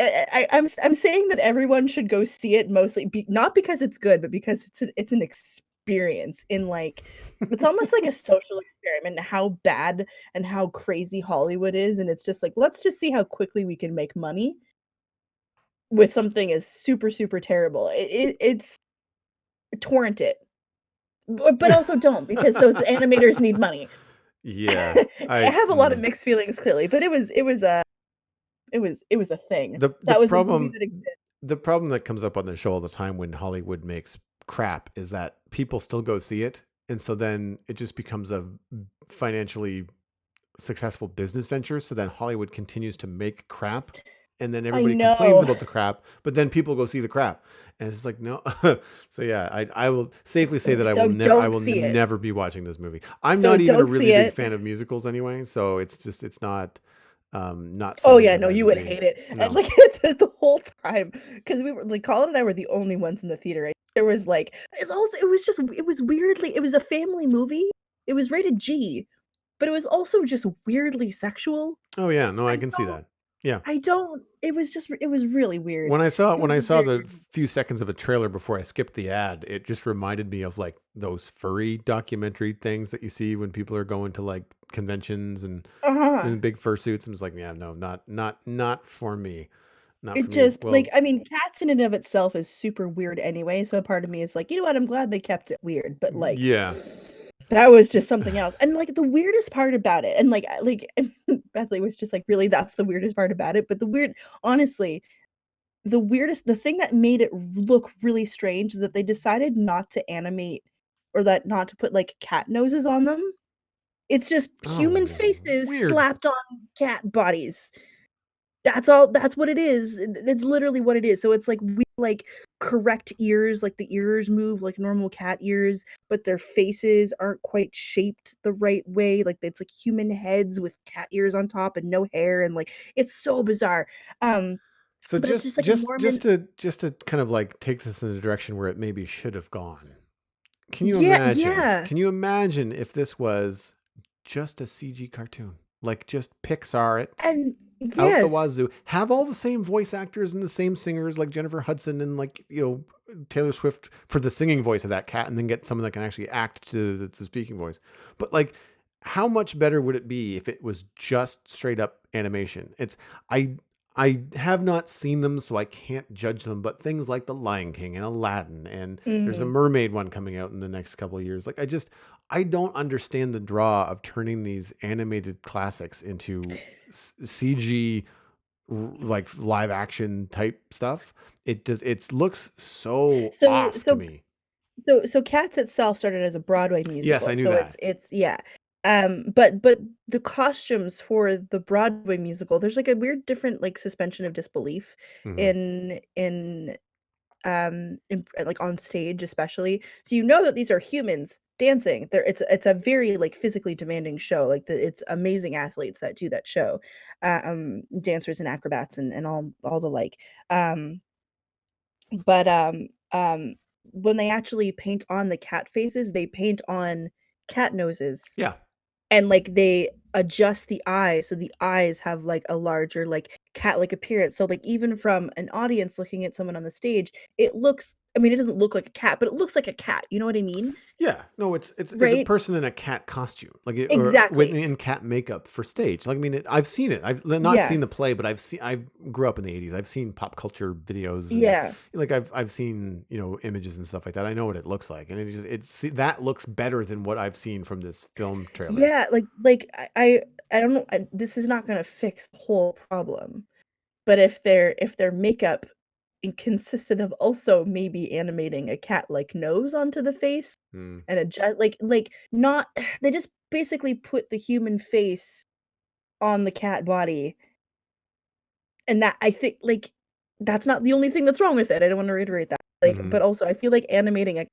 Speaker 2: I'm saying that everyone should go see it mostly not because it's good, but because it's an experience in like it's almost like a social experiment in how bad and how crazy Hollywood is, and it's just like let's just see how quickly we can make money with something as super super terrible. It's torrent it, but also don't because those animators need money.
Speaker 1: Yeah.
Speaker 2: I
Speaker 1: I
Speaker 2: have a lot of
Speaker 1: mm.
Speaker 2: mixed feelings clearly, but it was a thing.
Speaker 1: The
Speaker 2: That was a movie
Speaker 1: problem
Speaker 2: that existed.
Speaker 1: the problem that comes up on the show all the time when Hollywood makes crap is that people still go see it, and so then it just becomes a financially successful business venture. So then Hollywood continues to make crap, and then
Speaker 2: I
Speaker 1: everybody complains
Speaker 2: know.
Speaker 1: about the crap, but then people go see the crap, and it's just like no. So yeah, I will safely say that
Speaker 2: So
Speaker 1: I
Speaker 2: don't
Speaker 1: will
Speaker 2: see it.
Speaker 1: never be watching this movie. I'm
Speaker 2: So
Speaker 1: not even a
Speaker 2: don't
Speaker 1: really
Speaker 2: see
Speaker 1: big
Speaker 2: it.
Speaker 1: fan of musicals anyway, so it's not not
Speaker 2: Oh,
Speaker 1: something
Speaker 2: yeah,
Speaker 1: that
Speaker 2: no,
Speaker 1: I
Speaker 2: you
Speaker 1: would
Speaker 2: would
Speaker 1: be.
Speaker 2: hate it. And,
Speaker 1: No.
Speaker 2: like, the whole time, because we were like, Colin and I were the only ones in the theater, right? There was, like it was weirdly it was a family movie. It was rated G, but it was also just weirdly sexual.
Speaker 1: Oh yeah, no, I
Speaker 2: I
Speaker 1: can see
Speaker 2: don't
Speaker 1: that. Yeah.
Speaker 2: I don't it was really weird. It
Speaker 1: When
Speaker 2: was
Speaker 1: I
Speaker 2: a
Speaker 1: saw
Speaker 2: very
Speaker 1: the
Speaker 2: weird movie.
Speaker 1: few seconds of a trailer before I skipped the ad, it just reminded me of like those furry documentary things that you see when people are going to like conventions and
Speaker 2: Uh-huh.
Speaker 1: in big fursuits. I'm just like, yeah, no, not for me. Not for
Speaker 2: It
Speaker 1: me.
Speaker 2: just like,
Speaker 1: Well,
Speaker 2: I mean, cats in and of itself is super weird anyway, so part of me is like, "You know what? I'm glad they kept it weird," but, like,
Speaker 1: yeah.
Speaker 2: that was just something else, and, like, the weirdest part about it and, Bethley was just like, "Really? That's the weirdest part about it?" But honestly, the thing that made it look really strange is that they decided not to animate or that not to put, like, cat noses on them. It's just
Speaker 1: Oh,
Speaker 2: human faces
Speaker 1: weird.
Speaker 2: slapped on cat bodies. That's what it is. It's literally what it is. So it's like we like correct ears, like the ears move like normal cat ears, but their faces aren't quite shaped the right way. Like it's like human heads with cat ears on top and no hair and like it's so bizarre. Um,
Speaker 1: So
Speaker 2: but it's just like a Mormon.
Speaker 1: just to kind of like take this in the direction where it maybe should have gone.
Speaker 2: Yeah, yeah.
Speaker 1: Can you imagine if this was just a CG cartoon? Like just Pixar it
Speaker 2: And
Speaker 1: out the
Speaker 2: yes.
Speaker 1: wazoo. Have all the same voice actors and the same singers like Jennifer Hudson and like, Taylor Swift for the singing voice of that cat and then get someone that can actually act to the speaking voice. But like how much better would it be if it was just straight up animation? I I have not seen them, so I can't judge them. But things like The Lion King and Aladdin, and there's a
Speaker 2: Mhm.
Speaker 1: mermaid one coming out in the next couple of years. Like I don't understand the draw of turning these animated classics into CG like live action type stuff. It looks so
Speaker 2: So
Speaker 1: off to
Speaker 2: so
Speaker 1: me.
Speaker 2: so Cats itself started as a Broadway
Speaker 1: Yes,
Speaker 2: musical.
Speaker 1: I knew
Speaker 2: So
Speaker 1: that.
Speaker 2: it's yeah. But the costumes for the Broadway musical, there's like a weird different like suspension of disbelief
Speaker 1: Hmm.
Speaker 2: in like on stage especially. So you know that these are humans dancing. It's a very like physically demanding show. Like it's amazing athletes that do that show. Dancers and acrobats and all the like. Um but when they actually paint on the cat faces, they paint on cat noses
Speaker 1: Yeah.
Speaker 2: and, like, they adjust the eyes, so the eyes have, like, a larger, like, cat-like appearance, so, like, even from an audience looking at someone on the stage, it looks I mean, it doesn't look like a cat, but it looks like a cat, you know what I mean?
Speaker 1: Yeah, no, it's a
Speaker 2: Right?
Speaker 1: person in a cat costume, like or with
Speaker 2: Exactly.
Speaker 1: in cat makeup for stage. Like I mean, I've seen it. I've not
Speaker 2: Yeah.
Speaker 1: seen the play, but I grew up in the '80s. I've seen pop culture videos and
Speaker 2: Yeah.
Speaker 1: like I've seen images and stuff like that. I know what it looks like, and that looks better than what I've seen from this film trailer.
Speaker 2: Yeah, like, I don't know, this is not gonna fix the whole problem, but if their makeup consisted of also maybe animating a cat-like nose onto the face
Speaker 1: Hmm.
Speaker 2: and adjust not they just basically put the human face on the cat body, and that I think, like, that's not the only thing that's wrong with it, I don't wanna reiterate that, like,
Speaker 1: Hmm.
Speaker 2: but also I feel like animating a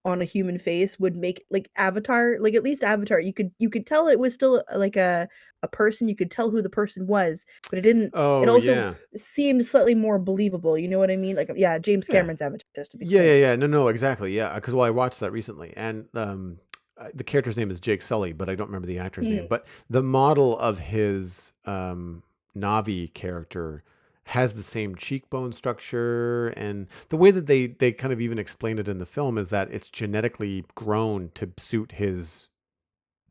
Speaker 2: on a human face would make like, Avatar like, at least Avatar, you could tell it was still, like, a person, you could tell who the person was, but it
Speaker 1: Oh
Speaker 2: also
Speaker 1: yeah,
Speaker 2: seemed slightly more believable, you know what I mean? Like, yeah, James
Speaker 1: yeah.
Speaker 2: Cameron's Avatar, just to be
Speaker 1: Yeah, yeah,
Speaker 2: clear.
Speaker 1: yeah. No, no, exactly. Yeah, because well, I watched that recently, and the character's name is Jake Sully, but I don't remember the actor's name.
Speaker 2: Mhm.
Speaker 1: But the model of his Navi character has the same cheekbone structure, and the way that they kind of even explained it in the film is that it's genetically grown to suit his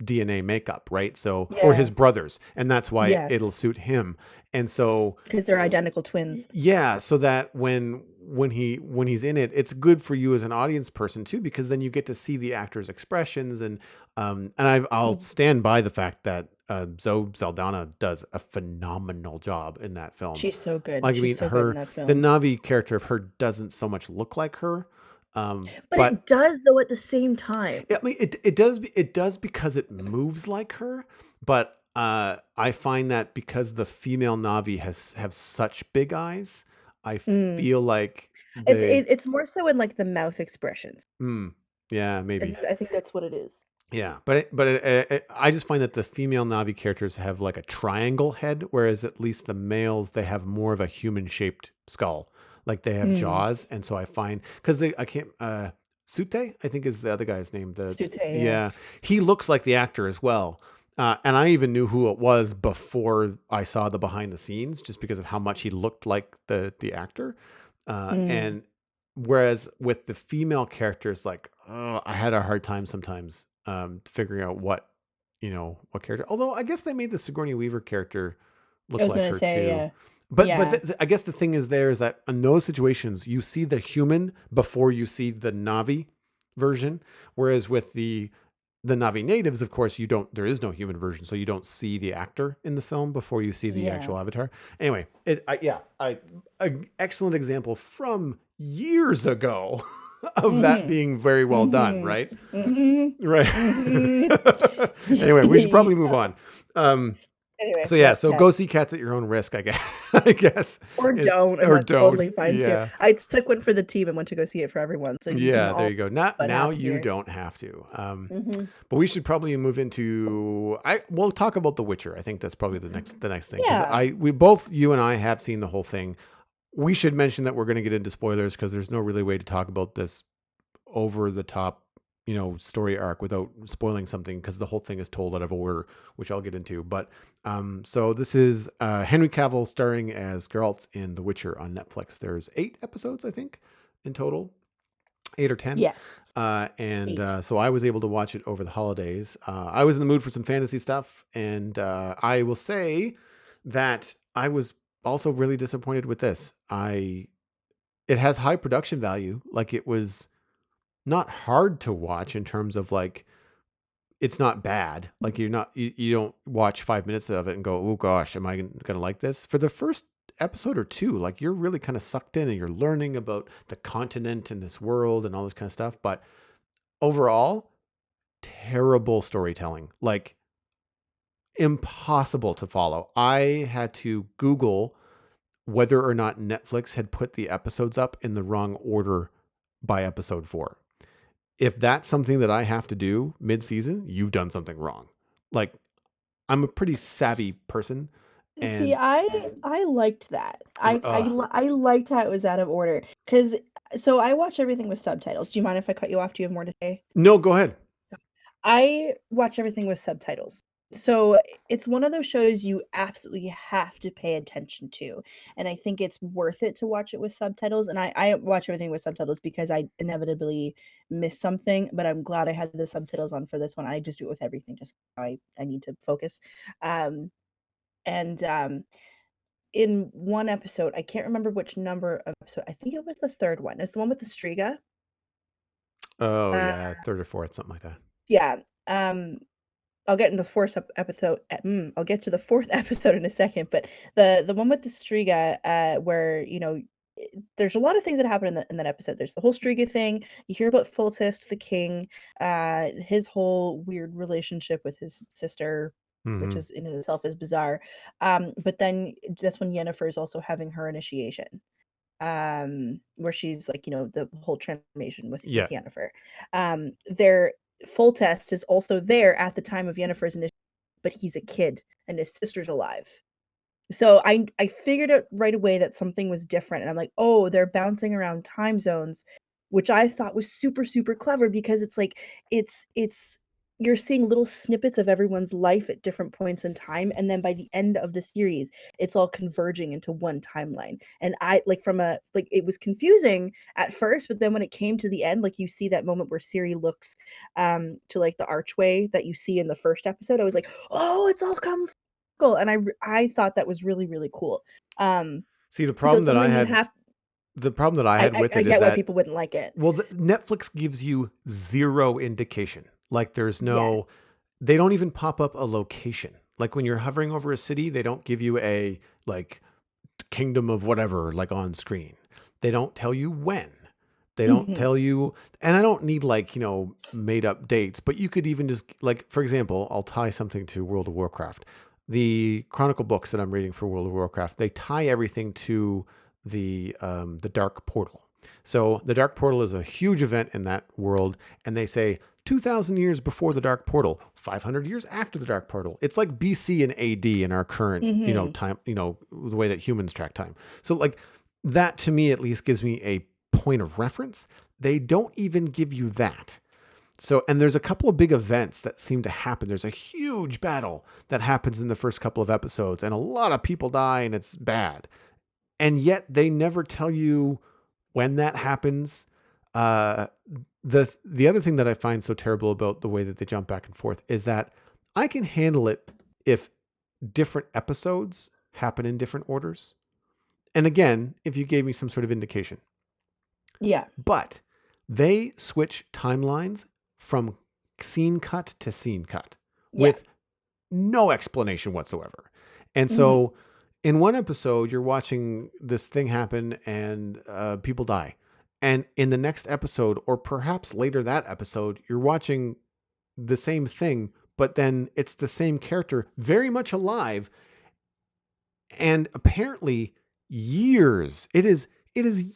Speaker 1: DNA makeup, right? So, or his
Speaker 2: Yeah,
Speaker 1: brothers, and that's why
Speaker 2: yeah,
Speaker 1: it'll suit him. And so
Speaker 2: because 'cause they're identical twins.
Speaker 1: yeah, so that when he's in it, it's good for you as an audience person too, because then you get to see the actor's expressions and I'll
Speaker 2: Mhm.
Speaker 1: stand by the fact that Zoe Saldana does a phenomenal job in that film.
Speaker 2: She's so good,
Speaker 1: Like I
Speaker 2: she's
Speaker 1: mean,
Speaker 2: so good in
Speaker 1: her
Speaker 2: that
Speaker 1: the
Speaker 2: film.
Speaker 1: Navi character of her doesn't so much look like her,
Speaker 2: But
Speaker 1: but
Speaker 2: it does, though, at the same time.
Speaker 1: yeah, I mean, it does because it moves like her, but I find that because the female Navi have such big eyes, I
Speaker 2: Mm.
Speaker 1: feel like they
Speaker 2: It's more so in, like, the mouth expressions.
Speaker 1: mm, yeah, maybe.
Speaker 2: I think that's what it is.
Speaker 1: Yeah, I just find that the female Navi characters have like a triangle head, whereas at least the males they have more of a human shaped skull, like they have
Speaker 2: Mm.
Speaker 1: jaws, and so I find because they I can't Sute I think is the other guy's name.
Speaker 2: Stute, yeah.
Speaker 1: Yeah, he looks like the actor as well, and I even knew who it was before I saw the behind the scenes, just because of how much he looked like the actor,
Speaker 2: Mm.
Speaker 1: and whereas with the female characters, like I had a hard time sometimes figuring out what character. Although I guess they made the Sigourney Weaver character
Speaker 2: I
Speaker 1: look
Speaker 2: was
Speaker 1: like
Speaker 2: gonna
Speaker 1: her
Speaker 2: say,
Speaker 1: too. But
Speaker 2: yeah.
Speaker 1: I guess the thing is there is that in those situations you see the human before you see the Navi version, whereas with the Navi natives, of course, you don't. There is no human version, so you don't see the actor in the film before you see the
Speaker 2: Yeah.
Speaker 1: actual avatar. Anyway, excellent example from years ago of that
Speaker 2: Mhm.
Speaker 1: being very well done,
Speaker 2: Mhm.
Speaker 1: right?
Speaker 2: Mhm.
Speaker 1: Right.
Speaker 2: Mhm.
Speaker 1: Anyway, we should probably move on.
Speaker 2: Anyway,
Speaker 1: So yeah,
Speaker 2: yeah,
Speaker 1: so go
Speaker 2: cats.
Speaker 1: see cats at your own risk, I guess. I guess
Speaker 2: Or
Speaker 1: is
Speaker 2: don't, and
Speaker 1: or
Speaker 2: that's
Speaker 1: don't.
Speaker 2: totally fine too.
Speaker 1: Yeah.
Speaker 2: I took one for the team and went to go see it for everyone, so you can
Speaker 1: Yeah, there
Speaker 2: all
Speaker 1: you go. Not
Speaker 2: but
Speaker 1: now
Speaker 2: happy
Speaker 1: you
Speaker 2: here.
Speaker 1: don't have to.
Speaker 2: Mhm.
Speaker 1: But we should probably move into I we'll talk about The Witcher. I think that's probably the next thing because
Speaker 2: Yeah.
Speaker 1: we both you and I have seen the whole thing. We should mention that we're going to get into spoilers because there's no really way to talk about this over the top, story arc without spoiling something because the whole thing is told out of order, which I'll get into. But so this is Henry Cavill starring as Geralt in The Witcher on Netflix. There's 8 episodes, I think, in total, 8 or 10.
Speaker 2: Yes.
Speaker 1: And
Speaker 2: 8.
Speaker 1: so I was able to watch it over the holidays. I was in the mood for some fantasy stuff, and I will say that I was also really disappointed with this. It has high production value, like it was not hard to watch in terms of like it's not bad. Like you don't watch 5 minutes of it and go, oh gosh, am I gonna like this? For the first episode or two, like you're really kind of sucked in and you're learning about the continent and this world and all this kind of stuff. But overall, terrible storytelling, like impossible to follow. I had to Google whether or not Netflix had put the episodes up in the wrong order by episode 4. If that's something that I have to do mid-season, you've done something wrong. Like, I'm a pretty savvy person,
Speaker 2: See,
Speaker 1: and
Speaker 2: I liked that.
Speaker 1: uh,
Speaker 2: I liked how it was out of order. Cause so I watch everything with subtitles. Do you mind if I cut you off? Do you have more to say?
Speaker 1: no, go ahead.
Speaker 2: I watch everything with subtitles. So it's one of those shows you absolutely have to pay attention to. And I think it's worth it to watch it with subtitles. And I watch everything with subtitles because I inevitably miss something, but I'm glad I had the subtitles on for this one. I just do it with everything, just I need to focus. Um and in one episode, I can't remember which number of episode. I think it was the third one. It's the one with the Striga.
Speaker 1: Oh
Speaker 2: Uh,
Speaker 1: yeah, third or fourth, something like that.
Speaker 2: yeah. I'll get in the fourth episode. I'll get to the fourth episode in a second. But the one with the Striga, where there's a lot of things that happen in that episode. There's the whole Striga thing. You hear about Foltest, the king, his whole weird relationship with his sister, which
Speaker 1: Mm-hmm.
Speaker 2: is in itself is bizarre. But then that's when Yennefer is also having her initiation, where she's like, the whole transformation with
Speaker 1: Yeah.
Speaker 2: Yennefer. Their full test is also there at the time of Yennefer's initiation, but he's a kid and his sister's alive. So I figured out right away that something was different, and I'm like, "Oh, they're bouncing around time zones," which I thought was super, super clever because it's like it's you're seeing little snippets of everyone's life at different points in time, and then by the end of the series, it's all converging into one timeline. And I like from a like it was confusing at first, but then when it came to the end, like you see that moment where Ciri looks to like the archway that you see in the first episode, I was like, "Oh, it's all come and I thought that was really, really cool. Um,
Speaker 1: See,
Speaker 2: so it's something you have
Speaker 1: the problem that I had with
Speaker 2: I
Speaker 1: it is
Speaker 2: get why
Speaker 1: that,
Speaker 2: people wouldn't like it.
Speaker 1: well, Netflix gives you zero indication. Like,
Speaker 2: Yes.
Speaker 1: they don't even pop up a location. Like when you're hovering over a city, they don't give you a like kingdom of whatever like on screen. They don't tell you when. They don't
Speaker 2: Mhm.
Speaker 1: tell you, and I don't need like, made up dates, but you could even just like, for example, I'll tie something to World of Warcraft. The Chronicle books that I'm reading for World of Warcraft, they tie everything to the Dark Portal. So the Dark Portal is a huge event in that world, and they say 2,000 years before the Dark Portal, 500 years after the Dark Portal. It's like BC and AD in our current,
Speaker 2: Mhm.
Speaker 1: time, the way that humans track time. So like that to me at least gives me a point of reference. They don't even give you that. So, and there's a couple of big events that seem to happen. There's a huge battle that happens in the first couple of episodes, and a lot of people die, and it's bad. And yet they never tell you when that happens. Uh, the other thing that I find so terrible about the way that they jump back and forth is that I can handle it if different episodes happen in different orders. And again, if you gave me some sort of indication.
Speaker 2: Yeah.
Speaker 1: But they switch timelines from scene cut to scene cut
Speaker 2: Yeah.
Speaker 1: with no explanation whatsoever. And
Speaker 2: Mhm.
Speaker 1: so in one episode, you're watching this thing happen and people die. And in the next episode, or perhaps later that episode, you're watching the same thing, but then it's the same character very much alive, and apparently years, it is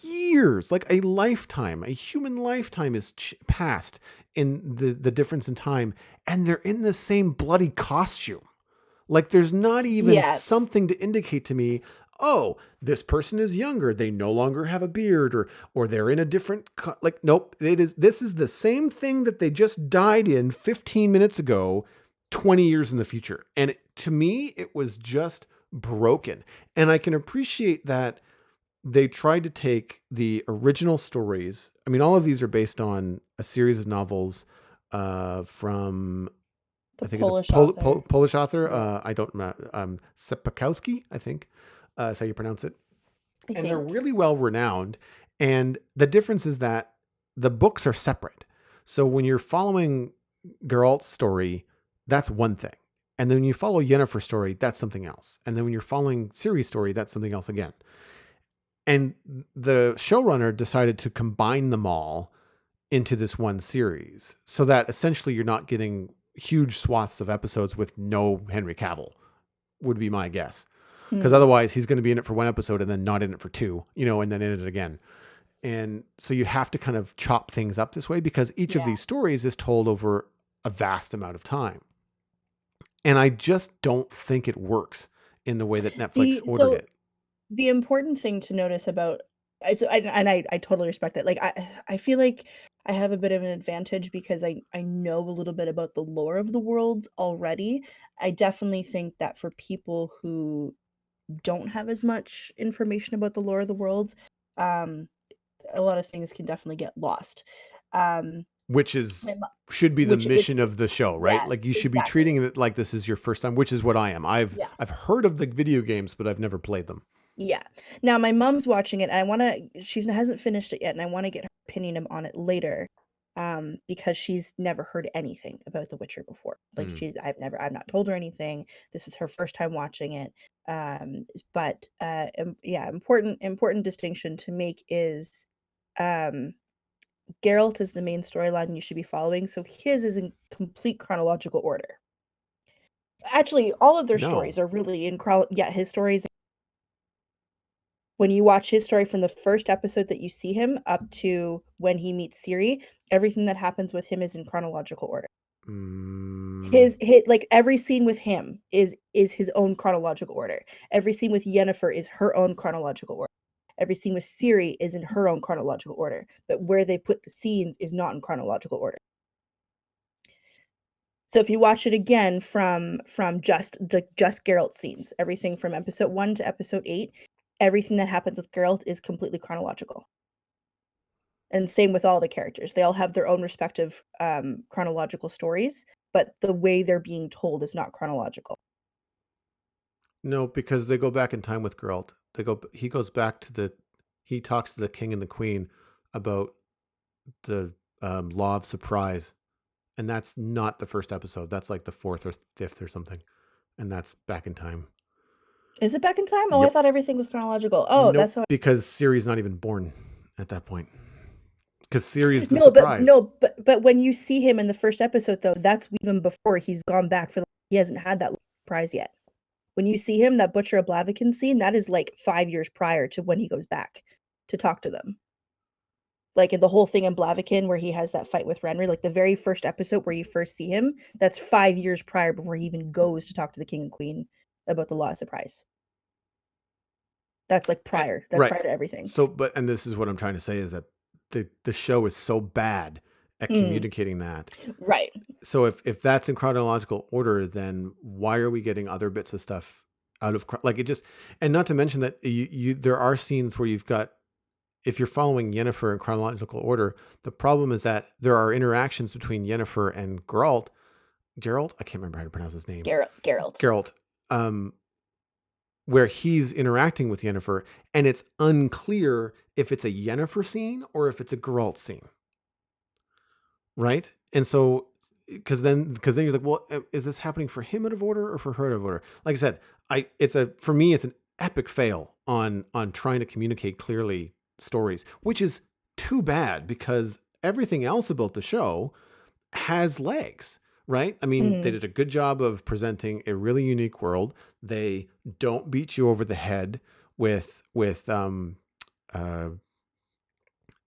Speaker 1: years, like a lifetime, a human lifetime is passed in the difference in time, and they're in the same bloody costume. Like there's not even
Speaker 2: Yeah.
Speaker 1: something to indicate to me, oh, this person is younger, they no longer have a beard, or they're in a different like, nope, this is the same thing that they just died in 15 minutes ago, 20 years in the future. And to me it was just broken. And I can appreciate that they tried to take the original stories. I mean, all of these are based on a series of novels from,
Speaker 2: The
Speaker 1: I think it's a
Speaker 2: Polish author.
Speaker 1: Polish author.
Speaker 2: Yeah.
Speaker 1: I don't know. Sepakowski, I think, is how you pronounce it.
Speaker 2: I
Speaker 1: And they're
Speaker 2: think.
Speaker 1: really well renowned. And the difference is that the books are separate. So when you're following Geralt's story, that's one thing. And then when you follow Yennefer's story, that's something else. And then when you're following Ciri's story, that's something else again. And the showrunner decided to combine them all into this one series, so that essentially you're not getting huge swaths of episodes with no Henry Cavill, would be my guess. Because
Speaker 2: Mm,
Speaker 1: otherwise he's going to be in it for one episode and then not in it for two, and then in it again. And so you have to kind of chop things up this way because each of
Speaker 2: yeah.
Speaker 1: these stories is told over a vast amount of time. And I just don't think it works in the way that Netflix
Speaker 2: The
Speaker 1: ordered
Speaker 2: so
Speaker 1: it.
Speaker 2: the important thing to notice about I totally respect that. Like I feel like I have a bit of an advantage because I know a little bit about the lore of the world already. I definitely think that for people who don't have as much information about the lore of the world, um, a lot of things can definitely get lost. Um,
Speaker 1: Which is
Speaker 2: my mo
Speaker 1: should be the
Speaker 2: which
Speaker 1: mission of the show, right?
Speaker 2: yeah,
Speaker 1: Like you should be
Speaker 2: exactly.
Speaker 1: treating it like this is your first time, which is what I am. I've
Speaker 2: Yeah.
Speaker 1: I've heard of the video games, but I've never played them.
Speaker 2: Yeah. Now my mom's watching it, and I wanna she's hasn't finished it yet, and I wanna get her opinion on it later, because she's never heard anything about The Witcher before. Like,
Speaker 1: Mm.
Speaker 2: I've not told her anything. This is her first time watching it. But, yeah, important distinction to make is, um, Geralt is the main storyline you should be following, so his is in complete chronological order. Actually, all of their
Speaker 1: No.
Speaker 2: stories are really in chro yeah, his stories when you watch his story from the first episode that you see him up to when he meets Ciri, everything that happens with him is in chronological order.
Speaker 1: Mm,
Speaker 2: His like, every scene with him is his own chronological order. Every scene with Yennefer is her own chronological order. Every scene with Ciri is in her own chronological order, but where they put the scenes is not in chronological order. So if you watch it again from just Geralt scenes, everything from episode 1 to episode 8, everything that happens with Geralt is completely chronological. And same with all the characters. They all have their own respective, chronological stories, but the way they're being told is not chronological.
Speaker 1: no, because they go back in time with Geralt. He goes back to he talks to the king and the queen about the law of surprise, and that's not the first episode. That's like the fourth or fifth or something, and that's back in time.
Speaker 2: Is it back in time? Oh, I
Speaker 1: Yep.
Speaker 2: thought everything was chronological. Oh,
Speaker 1: Nope,
Speaker 2: that's how
Speaker 1: because Ciri's not even born at that point. Because Ciri's the
Speaker 2: No,
Speaker 1: surprise.
Speaker 2: but when you see him in the first episode, though, that's even before he's gone back for the he hasn't had that prize yet. When you see him, that Butcher of Blaviken scene, that is, like, 5 years prior to when he goes back to talk to them. Like, in the whole thing in Blaviken where he has that fight with Renry, like, the very first episode where you first see him, that's 5 years prior before he even goes to talk to the king and queen about the Law of Surprise. That's, like, prior. That's
Speaker 1: Right.
Speaker 2: prior to everything.
Speaker 1: So, and this is what I'm trying to say is that the show is so bad at
Speaker 2: Mm,
Speaker 1: communicating that.
Speaker 2: right.
Speaker 1: So if that's in chronological order, then why are we getting other bits of stuff out of like it just, and not to mention that there are scenes where you've got, if you're following Yennefer in chronological order, the problem is that there are interactions between Yennefer and Geralt, I can't remember how to pronounce his name,
Speaker 2: Geralt.
Speaker 1: Geralt, um, where he's interacting with Yennefer, and it's unclear if it's a Yennefer scene or if it's a Geralt scene, right? And so, because then you're like, well, is this happening for him out of order or for her out of order? Like I said, for me, it's an epic fail on trying to communicate clearly stories, which is too bad because everything else about the show has legs, right? I mean, they
Speaker 2: Mm,
Speaker 1: did a good job of presenting a really unique world. They don't beat you over the head with uh,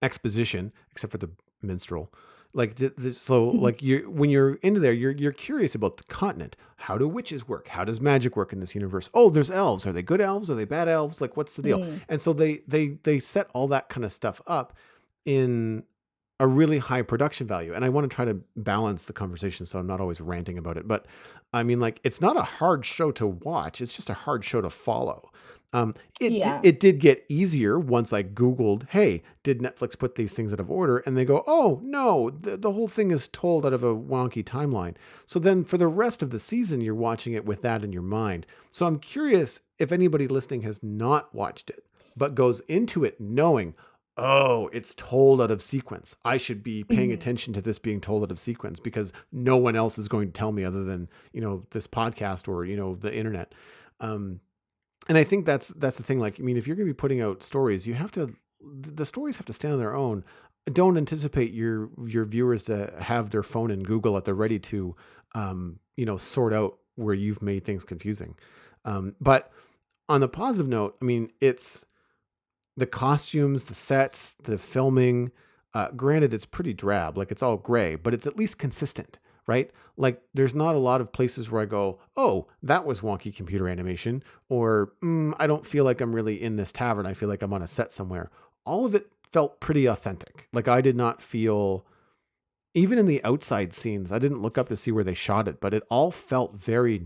Speaker 1: exposition, except for the minstrel. Like so, like you when you're into there, you're curious about the continent. How do witches work? How does magic work in this universe? Oh, there's elves. Are they good elves? Are they bad elves? Like, what's the deal?
Speaker 2: mm,
Speaker 1: And so they set all that kind of stuff up in a really high production value. And I want to try to balance the conversation so I'm not always ranting about it. But I mean, like, it's not a hard show to watch. It's just a hard show to follow.
Speaker 2: yeah.
Speaker 1: It did get easier once I Googled, hey, did Netflix put these things out of order? And they go, oh, no, the whole thing is told out of a wonky timeline. So then for the rest of the season, you're watching it with that in your mind. So I'm curious if anybody listening has not watched it, but goes into it knowing, oh, it's told out of sequence. I should be paying
Speaker 2: Mhm.
Speaker 1: attention to this being told out of sequence because no one else is going to tell me other than, this podcast or, the internet. Um, and I think that's the thing. Like, I mean, if you're going to be putting out stories, the stories have to stand on their own. don't anticipate your viewers to have their phone and Google at the ready to, sort out where you've made things confusing. But on the positive note, I mean, it's the costumes, the sets, the filming. Granted, it's pretty drab, like it's all gray, but it's at least consistent, right? Like there's not a lot of places where I go, oh, that was wonky computer animation, or I don't feel like I'm really in this tavern. I feel like I'm on a set somewhere. All of it felt pretty authentic. Like I did not feel, even in the outside scenes, I didn't look up to see where they shot it, but it all felt very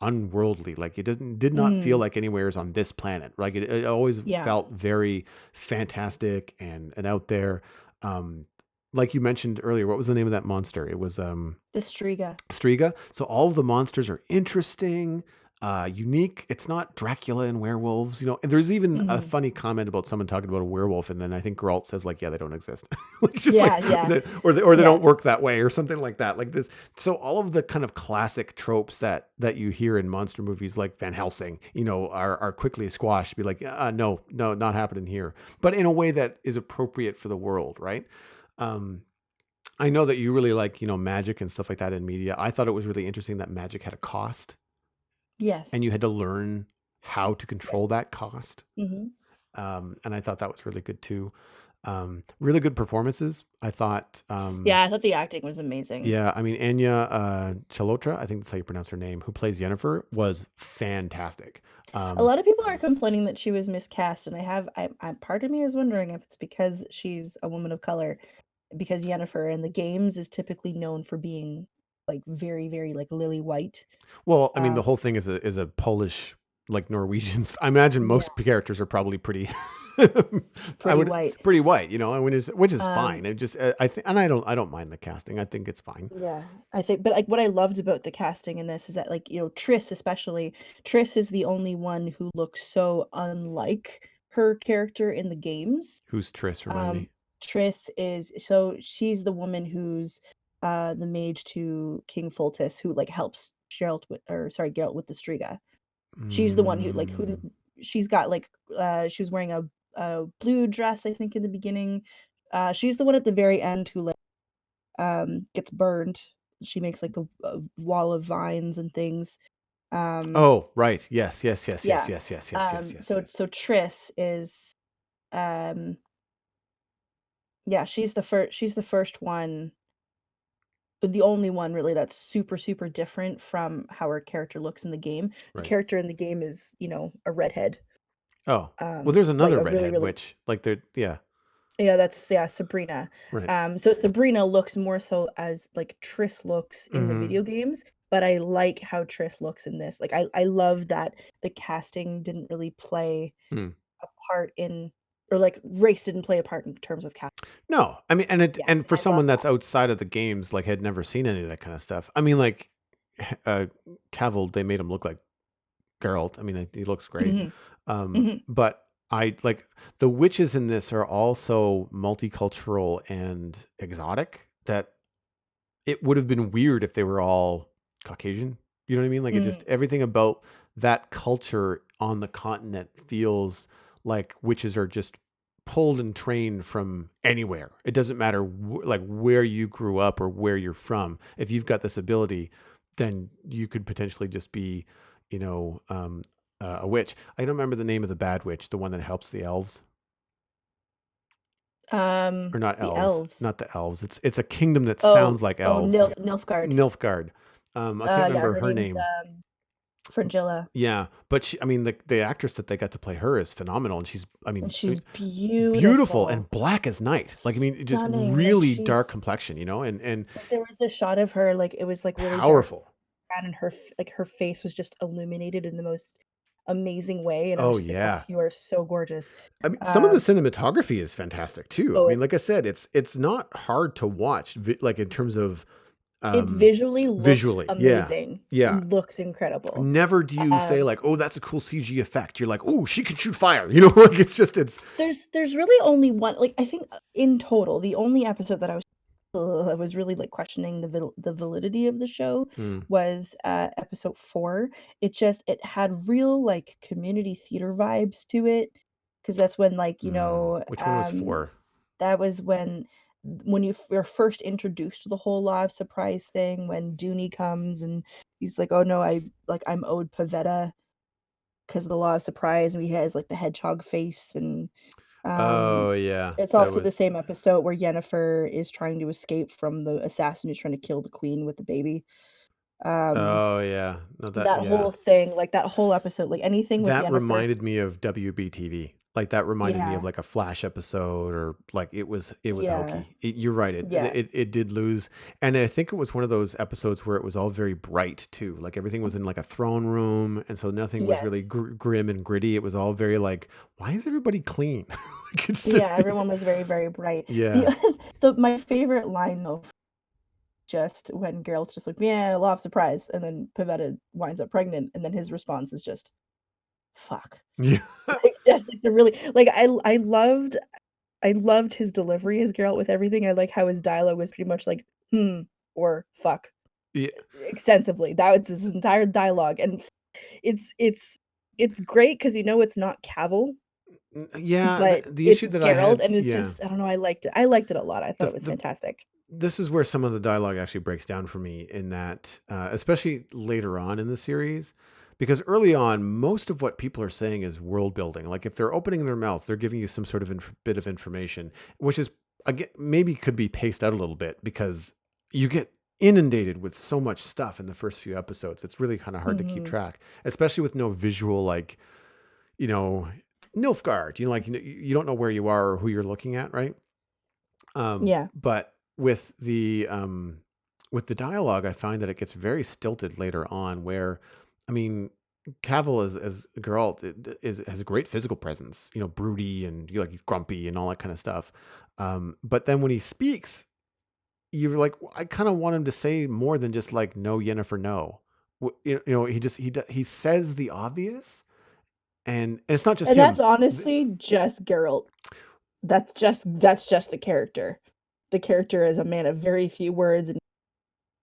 Speaker 1: unworldly. Like it did not feel
Speaker 2: Mm,
Speaker 1: like anywhere's on this planet. Like it always
Speaker 2: yeah,
Speaker 1: felt very fantastic and out there. Um, like you mentioned earlier, what was the name of that monster? It was
Speaker 2: the Striga.
Speaker 1: Striga. So all of the monsters are interesting, unique. It's not Dracula and werewolves. And there's even a
Speaker 2: Mhm.
Speaker 1: funny comment about someone talking about a werewolf, and then I think Geralt says like, "Yeah, they don't exist," like just like,
Speaker 2: Yeah, yeah,
Speaker 1: or they
Speaker 2: yeah.
Speaker 1: don't work that way, or something like that. Like this. So all of the kind of classic tropes that you hear in monster movies, like Van Helsing, are quickly squashed. Be like, no, no, not happening here. But in a way that is appropriate for the world, right? Um, I know that you really like, magic and stuff like that in media. I thought it was really interesting that magic had a cost and
Speaker 2: Yes.
Speaker 1: you had to learn how to
Speaker 2: Right.
Speaker 1: control that cost.
Speaker 2: Mhm.
Speaker 1: And I thought that was really good too. Really good performances. I thought,
Speaker 2: Yeah, I thought the acting was amazing.
Speaker 1: yeah, I mean, Anya Chalotra, I think that's how you pronounce her name, who plays Yennefer, was fantastic.
Speaker 2: A
Speaker 1: Um,
Speaker 2: lot of people are complaining that she was miscast, and I part of me is wondering if it's because she's a woman of color, because Yennefer in the games is typically known for being like very, very like lily white.
Speaker 1: well, I mean,
Speaker 2: Um,
Speaker 1: the whole thing is a Polish, like Norwegians. I imagine
Speaker 2: yeah,
Speaker 1: most characters are probably pretty, I
Speaker 2: pretty
Speaker 1: would
Speaker 2: white.
Speaker 1: pretty white, and which is
Speaker 2: Um,
Speaker 1: fine. It just, I think, and I don't mind the casting. I think it's fine.
Speaker 2: yeah, I think, but like what I loved about the casting in this is that like, Triss especially, Triss is the only one who looks so unlike her character in the games.
Speaker 1: Who's Triss? Remind
Speaker 2: Um,
Speaker 1: me.
Speaker 2: Triss is she's the woman who's the mage to King Foltest who like helps Geralt with the Striga. She's the one who like who
Speaker 1: Mm,
Speaker 2: she's got like she was wearing a blue dress I think in the beginning. She's the one at the very end who like gets burned. She makes like the wall of vines and things. Um
Speaker 1: oh, right. Yes, yes, yes, yes,
Speaker 2: yeah.
Speaker 1: yes, yes, yes, yes, yes, yes.
Speaker 2: So Triss is um yeah, she's the first one, the only one really that's super, super different from how her character looks in the game. Her
Speaker 1: Right.
Speaker 2: character in the game is, a redhead.
Speaker 1: Oh, well, there's
Speaker 2: Like
Speaker 1: another
Speaker 2: a really,
Speaker 1: redhead,
Speaker 2: really
Speaker 1: which, like, they're, yeah,
Speaker 2: yeah, that's yeah, Sabrina.
Speaker 1: right.
Speaker 2: So Sabrina looks more so as like Triss looks in the
Speaker 1: Mm-hmm.
Speaker 2: video games, but I like how Triss looks in this. Like I love that the casting didn't really play
Speaker 1: Hmm.
Speaker 2: a part in, or like race didn't play a part in terms of casting.
Speaker 1: No, I mean, and
Speaker 2: Yeah,
Speaker 1: for
Speaker 2: and I love
Speaker 1: someone that's
Speaker 2: that.
Speaker 1: outside of the games, like, had never seen any of that kind of stuff. I mean, like, uh, Cavill, they made him look like Geralt. I mean, he looks great.
Speaker 2: Mhm. Mhm.
Speaker 1: But I like the witches in this are also multicultural and exotic. That it would have been weird if they were all Caucasian. You know what I mean? Like it just
Speaker 2: Mm.
Speaker 1: everything about that culture on the continent feels like witches are just pulled and trained from anywhere. It doesn't matter like where you grew up or where you're from. If you've got this ability, then you could potentially just be, you know, um, a witch. I don't remember the name of the bad witch, the one that helps the elves, or not
Speaker 2: The
Speaker 1: elves,
Speaker 2: elves.
Speaker 1: not the elves. It's a kingdom that
Speaker 2: Oh,
Speaker 1: sounds like
Speaker 2: oh,
Speaker 1: elves.
Speaker 2: Nilfgaard.
Speaker 1: Nilfgaard. I can't
Speaker 2: Yeah,
Speaker 1: remember
Speaker 2: her
Speaker 1: her
Speaker 2: name's,
Speaker 1: name.
Speaker 2: Fringilla,
Speaker 1: Yeah, but I mean, the actress that they got to play her is phenomenal, and she's,
Speaker 2: and
Speaker 1: I mean,
Speaker 2: she's
Speaker 1: beautiful
Speaker 2: beautiful,
Speaker 1: and black as night. Like, I mean, just
Speaker 2: stunning, like,
Speaker 1: really dark
Speaker 2: she's
Speaker 1: complexion, and
Speaker 2: like, there was a shot of her, like, it was, like, really dark
Speaker 1: powerful.
Speaker 2: and her f like, her face was just illuminated in the most amazing way, and I was
Speaker 1: Oh
Speaker 2: just like, "Oh,
Speaker 1: yeah.
Speaker 2: you are so gorgeous."
Speaker 1: I mean, some of the
Speaker 2: Um,
Speaker 1: cinematography is fantastic too. I
Speaker 2: oh,
Speaker 1: mean, like I said, it's not hard to watch, like in terms of
Speaker 2: it visually looks
Speaker 1: visually. Yeah,
Speaker 2: amazing. It
Speaker 1: yeah.
Speaker 2: looks incredible.
Speaker 1: Never do you say
Speaker 2: Um
Speaker 1: like, "Oh, that's a cool CG effect." You're like, "Oh, she can shoot fire." You know, like it's.
Speaker 2: There's really only one, like, I think, in total, the only episode that I was really, like, questioning the validity of the show
Speaker 1: Hmm.
Speaker 2: was, episode 4. It had real, like, community theater vibes to it, because that's when, like,
Speaker 1: Which one was 4?
Speaker 2: That was when you're first introduced to the whole law of surprise thing, when Dooney comes and he's like, "Oh, no, I'm owed Pavetta because of the law of surprise," and he has, like, the hedgehog face, and, um,
Speaker 1: Oh yeah,
Speaker 2: it's
Speaker 1: that
Speaker 2: also
Speaker 1: was.
Speaker 2: the same episode where Yennefer is trying to escape from the assassin who's trying to kill the queen with the baby. Um,
Speaker 1: Oh yeah, no, that,
Speaker 2: that
Speaker 1: yeah.
Speaker 2: whole thing, like, that whole episode, like, anything with
Speaker 1: That
Speaker 2: Yennefer.
Speaker 1: reminded me of WBTV. Like, that reminded me of,
Speaker 2: Yeah,
Speaker 1: like, a Flash episode, or, like, it was
Speaker 2: yeah,
Speaker 1: hokey. You're right,
Speaker 2: yeah,
Speaker 1: it did lose, and I think it was one of those episodes where it was all very bright too. Like, everything was in, like, a throne room, and so nothing was really
Speaker 2: yes.
Speaker 1: grim and gritty. It was all very, like, "Why is everybody clean?" Like, it's
Speaker 2: Yeah, everyone was very, very bright. The
Speaker 1: Yeah.
Speaker 2: my favorite line, though, just when Geralt's just like, "Yeah, law of surprise," and then Pavetta winds up pregnant, and then his response is just, "Fuck."
Speaker 1: Yeah.
Speaker 2: Like, just, like, the really like, I loved his delivery as Geralt with everything. I like how his dialogue was pretty much like, "Hmm," or "fuck,"
Speaker 1: Yeah.
Speaker 2: extensively. That was his entire dialogue, and it's great because you know it's not Cavill,
Speaker 1: Yeah,
Speaker 2: but
Speaker 1: the issue
Speaker 2: it's
Speaker 1: that I
Speaker 2: Geralt,
Speaker 1: had,
Speaker 2: and it's
Speaker 1: yeah.
Speaker 2: just I don't know, I liked it a lot. I thought
Speaker 1: The
Speaker 2: it was
Speaker 1: the
Speaker 2: fantastic.
Speaker 1: This is where some of the dialogue actually breaks down for me, in that, especially later on in the series, because early on, most of what people are saying is world building. Like, if they're opening their mouth, they're giving you some sort of bit of information, which is, again, maybe could be paced out a little bit, because you get inundated with so much stuff in the first few episodes. It's really kind of hard to keep
Speaker 2: Mhm.
Speaker 1: track, especially with no visual, like, you know, Nilfgaard. Like, you don't know where you are or who you're looking at, right?
Speaker 2: Yeah.
Speaker 1: But with the dialogue, I find that it gets very stilted later on. Where, I mean, Cavill as Geralt has a great physical presence, broody, and you like he's grumpy and all that kind of stuff. But then when he speaks, you're like, I kind of want him to say more than just like no, Yennefer, no. He says the obvious, and it's not just
Speaker 2: And that's
Speaker 1: him. Th-
Speaker 2: honestly just Geralt. That's just the character. The character is a man of very few words and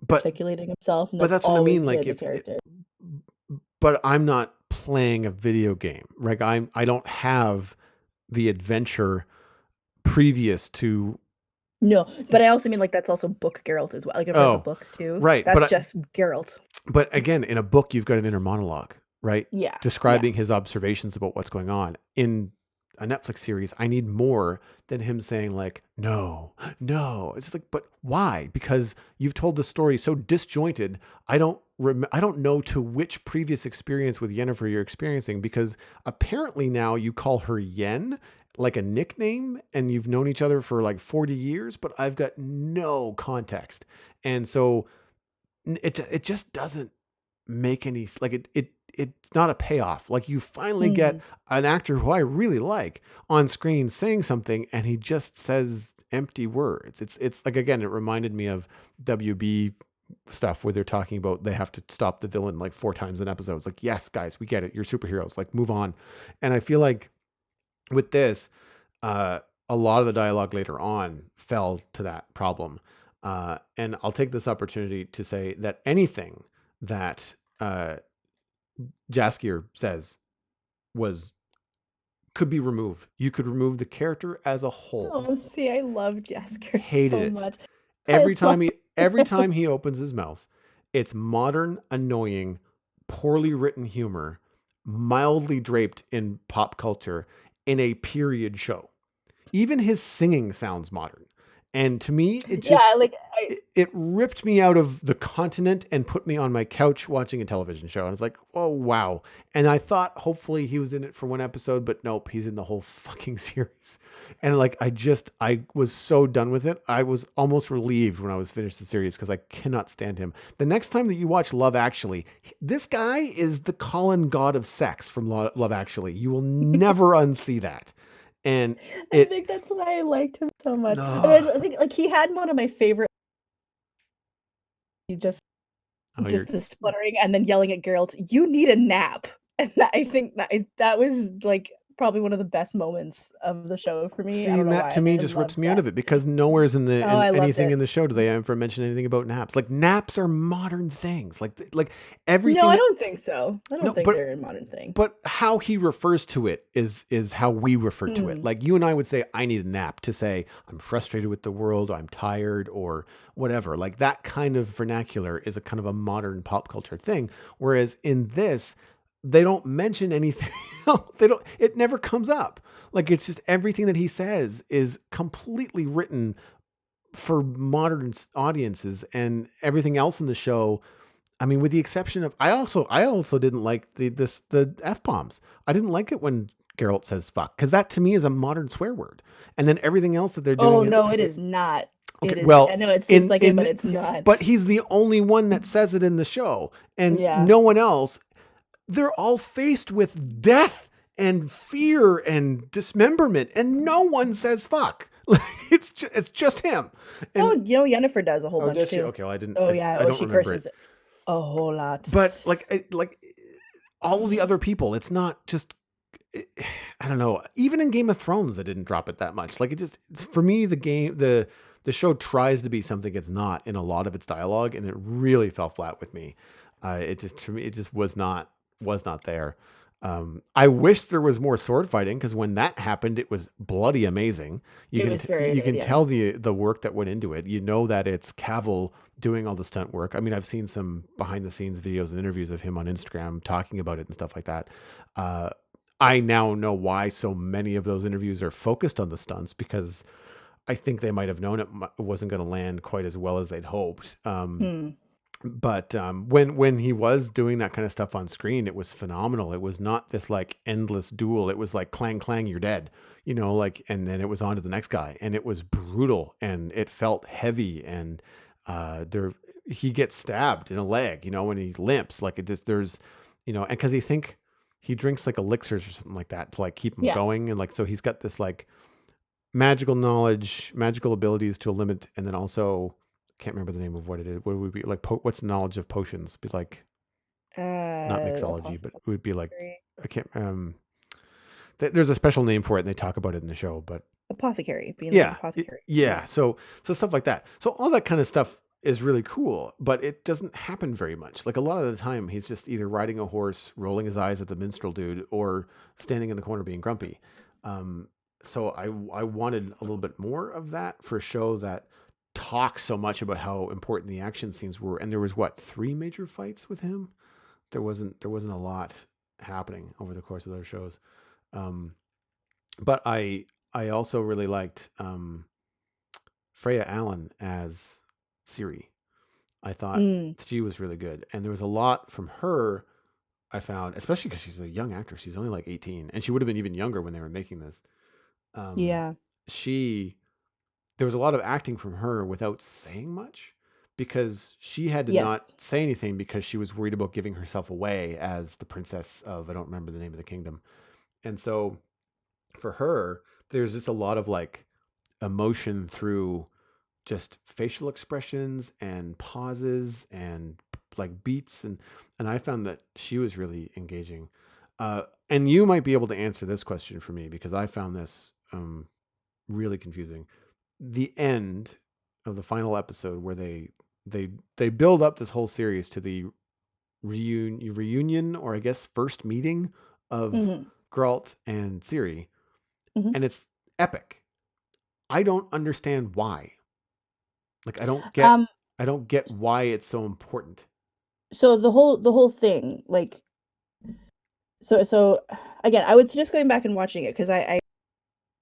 Speaker 1: But
Speaker 2: articulating himself, and
Speaker 1: but
Speaker 2: that's
Speaker 1: that's what I
Speaker 2: always
Speaker 1: mean. Like,
Speaker 2: been the
Speaker 1: if it,
Speaker 2: character.
Speaker 1: but I'm not playing a video game. Like, I don't have the adventure previous to.
Speaker 2: No, but I also mean, like, that's also book Geralt as well. Like, I've read the
Speaker 1: Oh,
Speaker 2: books too.
Speaker 1: right.
Speaker 2: That's just Geralt.
Speaker 1: But again, in a book, you've got an inner monologue, right?
Speaker 2: Yeah, yeah.
Speaker 1: Describing his observations about what's going on. In a Netflix series, I need more than him saying, like, no, no. It's like, but why? Because you've told the story so disjointed. I don't know to which previous experience with Yennefer you're experiencing, because apparently now you call her Yen like a nickname, and you've known each other for like 40 years, but I've got no context. And so it just doesn't make any, like, it's not a payoff. Like, you finally get
Speaker 2: Mhm.
Speaker 1: an actor who I really like on screen saying something, and he just says empty words. It's like, again, it reminded me of WB stuff where they're talking about they have to stop the villain like 4 times an episode. It's like, yes, guys, we get it. You're superheroes. Like, move on. And I feel like with this, uh, a lot of the dialogue later on fell to that problem. And I'll take this opportunity to say that anything that Jaskier says was could be removed. You could remove the character as a whole.
Speaker 2: Oh, see, I love Jasker
Speaker 1: Hated
Speaker 2: so
Speaker 1: it.
Speaker 2: much. I love
Speaker 1: Every time he opens his mouth, it's modern, annoying, poorly written humor, mildly draped in pop culture, in a period show. Even his singing sounds modern. And to me,
Speaker 2: yeah, like, I
Speaker 1: it ripped me out of the continent and put me on my couch watching a television show. And it's like, oh, wow. And I thought hopefully he was in it for one episode, but nope, he's in the whole fucking series. And like, I was so done with it. I was almost relieved when I was finished the series, because I cannot stand him. The next time that you watch Love Actually, this guy is the Colin God of sex from Love Actually. You will never unsee that. And
Speaker 2: I
Speaker 1: it,
Speaker 2: think that's why I liked him so much, and
Speaker 1: oh,
Speaker 2: I think, like, he had one of my favorite he
Speaker 1: oh,
Speaker 2: just
Speaker 1: you're,
Speaker 2: the spluttering and then yelling at Geralt, "You need a nap." And that I think that was, like, probably one of the best moments of the show for me. I
Speaker 1: See,
Speaker 2: don't
Speaker 1: and
Speaker 2: know
Speaker 1: that
Speaker 2: why.
Speaker 1: to me
Speaker 2: I
Speaker 1: just rips
Speaker 2: loved
Speaker 1: me out
Speaker 2: that.
Speaker 1: of it because nowhere's
Speaker 2: Oh,
Speaker 1: in
Speaker 2: I loved
Speaker 1: anything
Speaker 2: it.
Speaker 1: in the show do they ever mention anything about naps. Like naps are modern things. Like
Speaker 2: No,
Speaker 1: everything
Speaker 2: I
Speaker 1: that
Speaker 2: don't think so. I
Speaker 1: no,
Speaker 2: don't think they're a modern thing.
Speaker 1: but how he refers to it is how we refer to it.
Speaker 2: Mm.
Speaker 1: Like you and I would say, I need a nap to say I'm frustrated with the world, I'm tired, or whatever. Like that kind of vernacular is a kind of a modern pop culture thing. Whereas in this, they don't mention anything. They don't. It never comes up. Like it's just everything that he says is completely written for modern audiences, and everything else in the show, I mean, with the exception of, I also didn't like the f bombs. I didn't like it when Geralt says fuck because that to me is a modern swear word. And then everything else that they're
Speaker 2: Oh
Speaker 1: doing is
Speaker 2: no, it is not.
Speaker 1: okay.
Speaker 2: It is. I
Speaker 1: Well,
Speaker 2: know it seems like it, but
Speaker 1: in
Speaker 2: it's not.
Speaker 1: but he's the only one that says it in the show, and
Speaker 2: Yeah.
Speaker 1: no one else. They're all faced with death and fear and dismemberment, and no one says fuck. Like it's just him.
Speaker 2: Oh,
Speaker 1: And
Speaker 2: Yennefer does a whole
Speaker 1: oh,
Speaker 2: bunch
Speaker 1: does she?
Speaker 2: too.
Speaker 1: Okay, well,
Speaker 2: Oh yeah.
Speaker 1: I
Speaker 2: Oh,
Speaker 1: don't
Speaker 2: she
Speaker 1: remember it.
Speaker 2: curses a whole lot.
Speaker 1: But like all of the other people, it's not just I don't know. Even in Game of Thrones, they didn't drop it that much. Like it just for me, the show tries to be something it's not in a lot of its dialogue, and it really fell flat with me. It just for me, it just was not there. I wish there was more sword fighting because when that happened, it was bloody amazing.
Speaker 2: It was very
Speaker 1: You
Speaker 2: good.
Speaker 1: can
Speaker 2: Yeah.
Speaker 1: tell the work that went into it. You know that it's Cavill doing all the stunt work. I mean, I've seen some behind the scenes videos and interviews of him on Instagram talking about it and stuff like that. Uh, I now know why so many of those interviews are focused on the stunts because I think they might have known it wasn't going to land quite as well as they'd hoped.
Speaker 2: Hmm.
Speaker 1: But when he was doing that kind of stuff on screen, it was phenomenal. It was not this like endless duel. It was like clang clang, you're dead. Like, and then it was on to the next guy, and it was brutal, and it felt heavy, and there he gets stabbed in a leg, when he limps, like it just there's, and because he drinks like elixirs or something like that to like keep him
Speaker 2: Yeah.
Speaker 1: going, and like so he's got this like magical knowledge, magical abilities to a limit, and then also can't remember the name of what it is. What would be like? What's knowledge of potions? Be like not mixology, but it would be like
Speaker 2: Apothecary.
Speaker 1: I can't. There's a special name for it, and they talk about it in the show. But
Speaker 2: Apothecary. Being like an
Speaker 1: yeah,
Speaker 2: apothecary.
Speaker 1: yeah.
Speaker 2: Yeah.
Speaker 1: So stuff like that. So all that kind of stuff is really cool, but it doesn't happen very much. Like a lot of the time, he's just either riding a horse, rolling his eyes at the minstrel dude, or standing in the corner being grumpy. Um, so I wanted a little bit more of that for a show that talks so much about how important the action scenes were. And there was what, three major fights with him? There wasn't a lot happening over the course of those shows. Um, but I also really liked Freya Allen as Siri. I thought
Speaker 2: Mm.
Speaker 1: she was really good, and there was a lot from her. I found, especially because she's a young actress. She's only like 18, and she would have been even younger when they were making this. Um,
Speaker 2: Yeah.
Speaker 1: she There was a lot of acting from her without saying much because she had to not
Speaker 2: Yes.
Speaker 1: say anything because she was worried about giving herself away as the princess of, I don't remember the name of the kingdom. And so for her, there's just a lot of like emotion through just facial expressions and pauses and like beats, and I found that she was really engaging. And you might be able to answer this question for me because I found this really confusing. The end of the final episode where they build up this whole series to the reunion, or I guess first meeting of
Speaker 2: Hmm.
Speaker 1: Geralt and Ciri,
Speaker 2: Hmm.
Speaker 1: and it's epic. I don't understand why. Like
Speaker 2: Um.
Speaker 1: I don't get why it's so important.
Speaker 2: So the whole thing, like, so again, I would suggest going back and watching it because I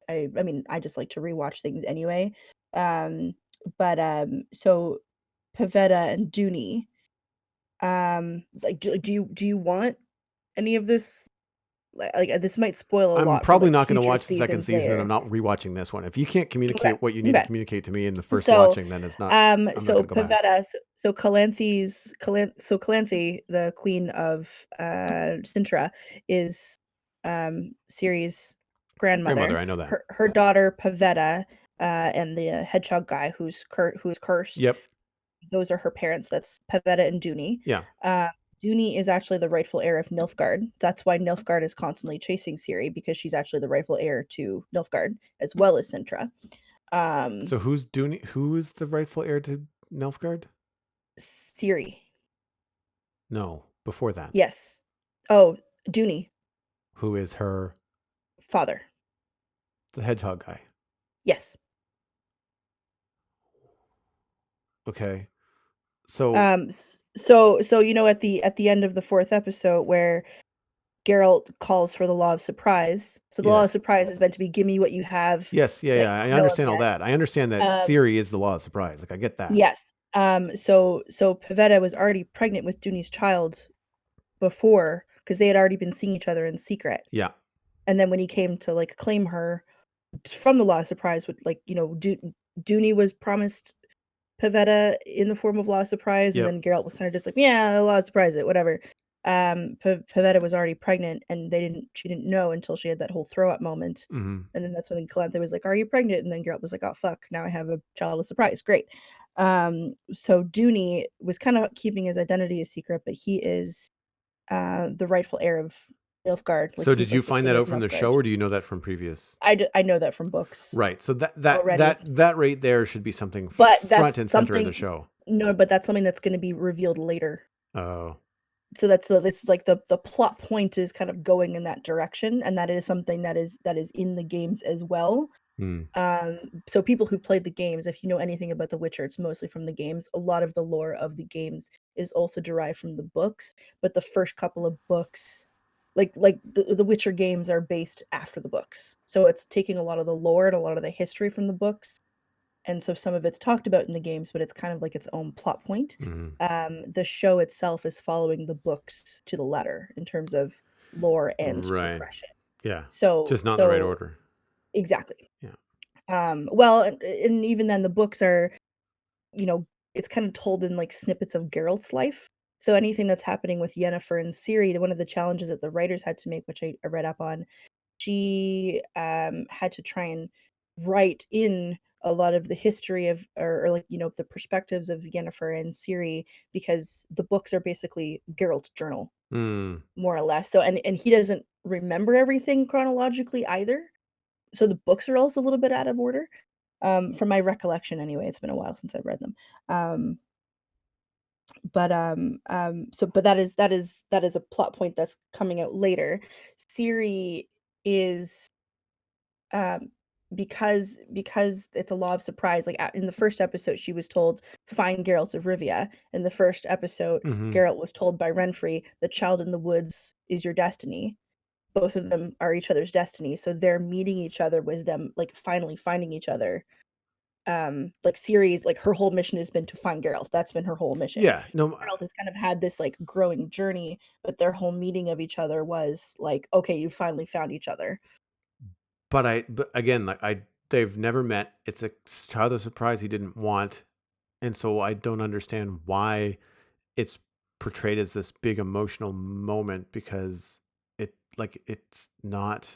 Speaker 2: mean, I just like to rewatch things anyway. Um. But so Pavetta and Dooney. Like, do you want any of this? Like, this might spoil a
Speaker 1: I'm
Speaker 2: lot for
Speaker 1: probably
Speaker 2: like
Speaker 1: not going to
Speaker 2: future
Speaker 1: watch the second
Speaker 2: seasons
Speaker 1: season, and I'm
Speaker 2: later.
Speaker 1: not rewatching this one. If you can't
Speaker 2: Okay.
Speaker 1: communicate what you need to
Speaker 2: Okay.
Speaker 1: communicate to me in the first
Speaker 2: So,
Speaker 1: watching, then it's not. I'm not
Speaker 2: so
Speaker 1: going to go back.
Speaker 2: Pavetta, so Calanthe, the queen of Sintra, is Ciri's
Speaker 1: Grandmother,
Speaker 2: grandmother.
Speaker 1: I know that.
Speaker 2: Her daughter Pavetta, and the hedgehog guy who's cursed.
Speaker 1: Yep.
Speaker 2: Those are her parents. That's Pavetta and Dooney.
Speaker 1: Yeah.
Speaker 2: Uh, Dooney is actually the rightful heir of Nilfgaard. That's why Nilfgaard is constantly chasing Ciri, because she's actually the rightful heir to Nilfgaard as well as Sintra. Um,
Speaker 1: So who is the rightful heir to Nilfgaard?
Speaker 2: Ciri,
Speaker 1: No, before that.
Speaker 2: yes. Oh, Dooney,
Speaker 1: Who is her
Speaker 2: father,
Speaker 1: the hedgehog guy?
Speaker 2: yes.
Speaker 1: Okay. So
Speaker 2: So at the end of the fourth episode where Geralt calls for the law of surprise. So the law of
Speaker 1: yes.
Speaker 2: surprise is meant to be give me what you have
Speaker 1: Yes, yeah,
Speaker 2: that
Speaker 1: yeah. I
Speaker 2: you know of
Speaker 1: understand all
Speaker 2: yet.
Speaker 1: that. I understand that
Speaker 2: Um,
Speaker 1: Siri is the law of surprise. Like I get that.
Speaker 2: yes. So Pavetta was already pregnant with Dooney's child before, because they had already been seeing each other in secret.
Speaker 1: Yeah.
Speaker 2: And then when he came to like claim her from the law of surprise, with like Dooney was promised Pavetta in the form of Law of Surprise, and
Speaker 1: Yep.
Speaker 2: then Geralt was kind of just like, yeah, Law of Surprise it, whatever. Pavetta was already pregnant, and she didn't know until she had that whole throw up moment,
Speaker 1: Hmm.
Speaker 2: and then that's when Calanthe was like, "Are you pregnant?" And then Geralt was like, "Oh fuck, now I have a child of surprise, great." So Dooney was kind of keeping his identity a secret, but he is the rightful heir of Nilfgaard, like
Speaker 1: So did
Speaker 2: he's
Speaker 1: you
Speaker 2: like the
Speaker 1: find
Speaker 2: king
Speaker 1: that
Speaker 2: of
Speaker 1: out from the
Speaker 2: Nilfgaard.
Speaker 1: show, or do you know that from previous?
Speaker 2: I know that from books
Speaker 1: Right. So
Speaker 2: already,
Speaker 1: that right there should be something
Speaker 2: but
Speaker 1: front
Speaker 2: that's
Speaker 1: and center in the
Speaker 2: something.
Speaker 1: show.
Speaker 2: No, but that's something that's going to be revealed later.
Speaker 1: Oh.
Speaker 2: So that's like the plot point is kind of going in that direction, and that is something that is in the games as well.
Speaker 1: Hmm.
Speaker 2: Um, so people who've played the games, if you know anything about The Witcher, it's mostly from the games. A lot of the lore of the games is also derived from the books, but the first couple of books, like the Witcher games, are based after the books. So it's taking a lot of the lore and a lot of the history from the books, and so some of it's talked about in the games, but it's kind of like its own plot point.
Speaker 1: Hmm.
Speaker 2: The show itself is following the books to the letter in terms of lore and
Speaker 1: Right.
Speaker 2: progression.
Speaker 1: Yeah.
Speaker 2: So
Speaker 1: Just not in the right order.
Speaker 2: exactly.
Speaker 1: Yeah.
Speaker 2: Well, and even then, the books are, you know, it's kind of told in like snippets of Geralt's life. So anything that's happening with Yennefer and Ciri, one of the challenges that the writers had to make, which I read up on, she had to try and write in a lot of the history of, or like the perspectives of Yennefer and Ciri, because the books are basically Geralt's journal,
Speaker 1: Hmm.
Speaker 2: more or less. So and he doesn't remember everything chronologically either. So the books are also a little bit out of order. From my recollection anyway. It's been a while since I've read them. Um, but that is a plot point that's coming out later. Ciri is um because it's a law of surprise. Like in the first episode, she was told find Geralt of Rivia. In the first episode,
Speaker 1: Hmm.
Speaker 2: Geralt was told by Renfrey, the child in the woods is your destiny. Both of them are each other's destiny, so their meeting each other was them like finally finding each other. Like Ciri's, like her whole mission has been to find Geralt. That's been her whole mission.
Speaker 1: Yeah. No.
Speaker 2: Geralt has kind of had this like growing journey, but their whole meeting of each other was like, okay, you finally found each other.
Speaker 1: But again, like they've never met. It's a child of surprise he didn't want, and so I don't understand why it's portrayed as this big emotional moment because it's not.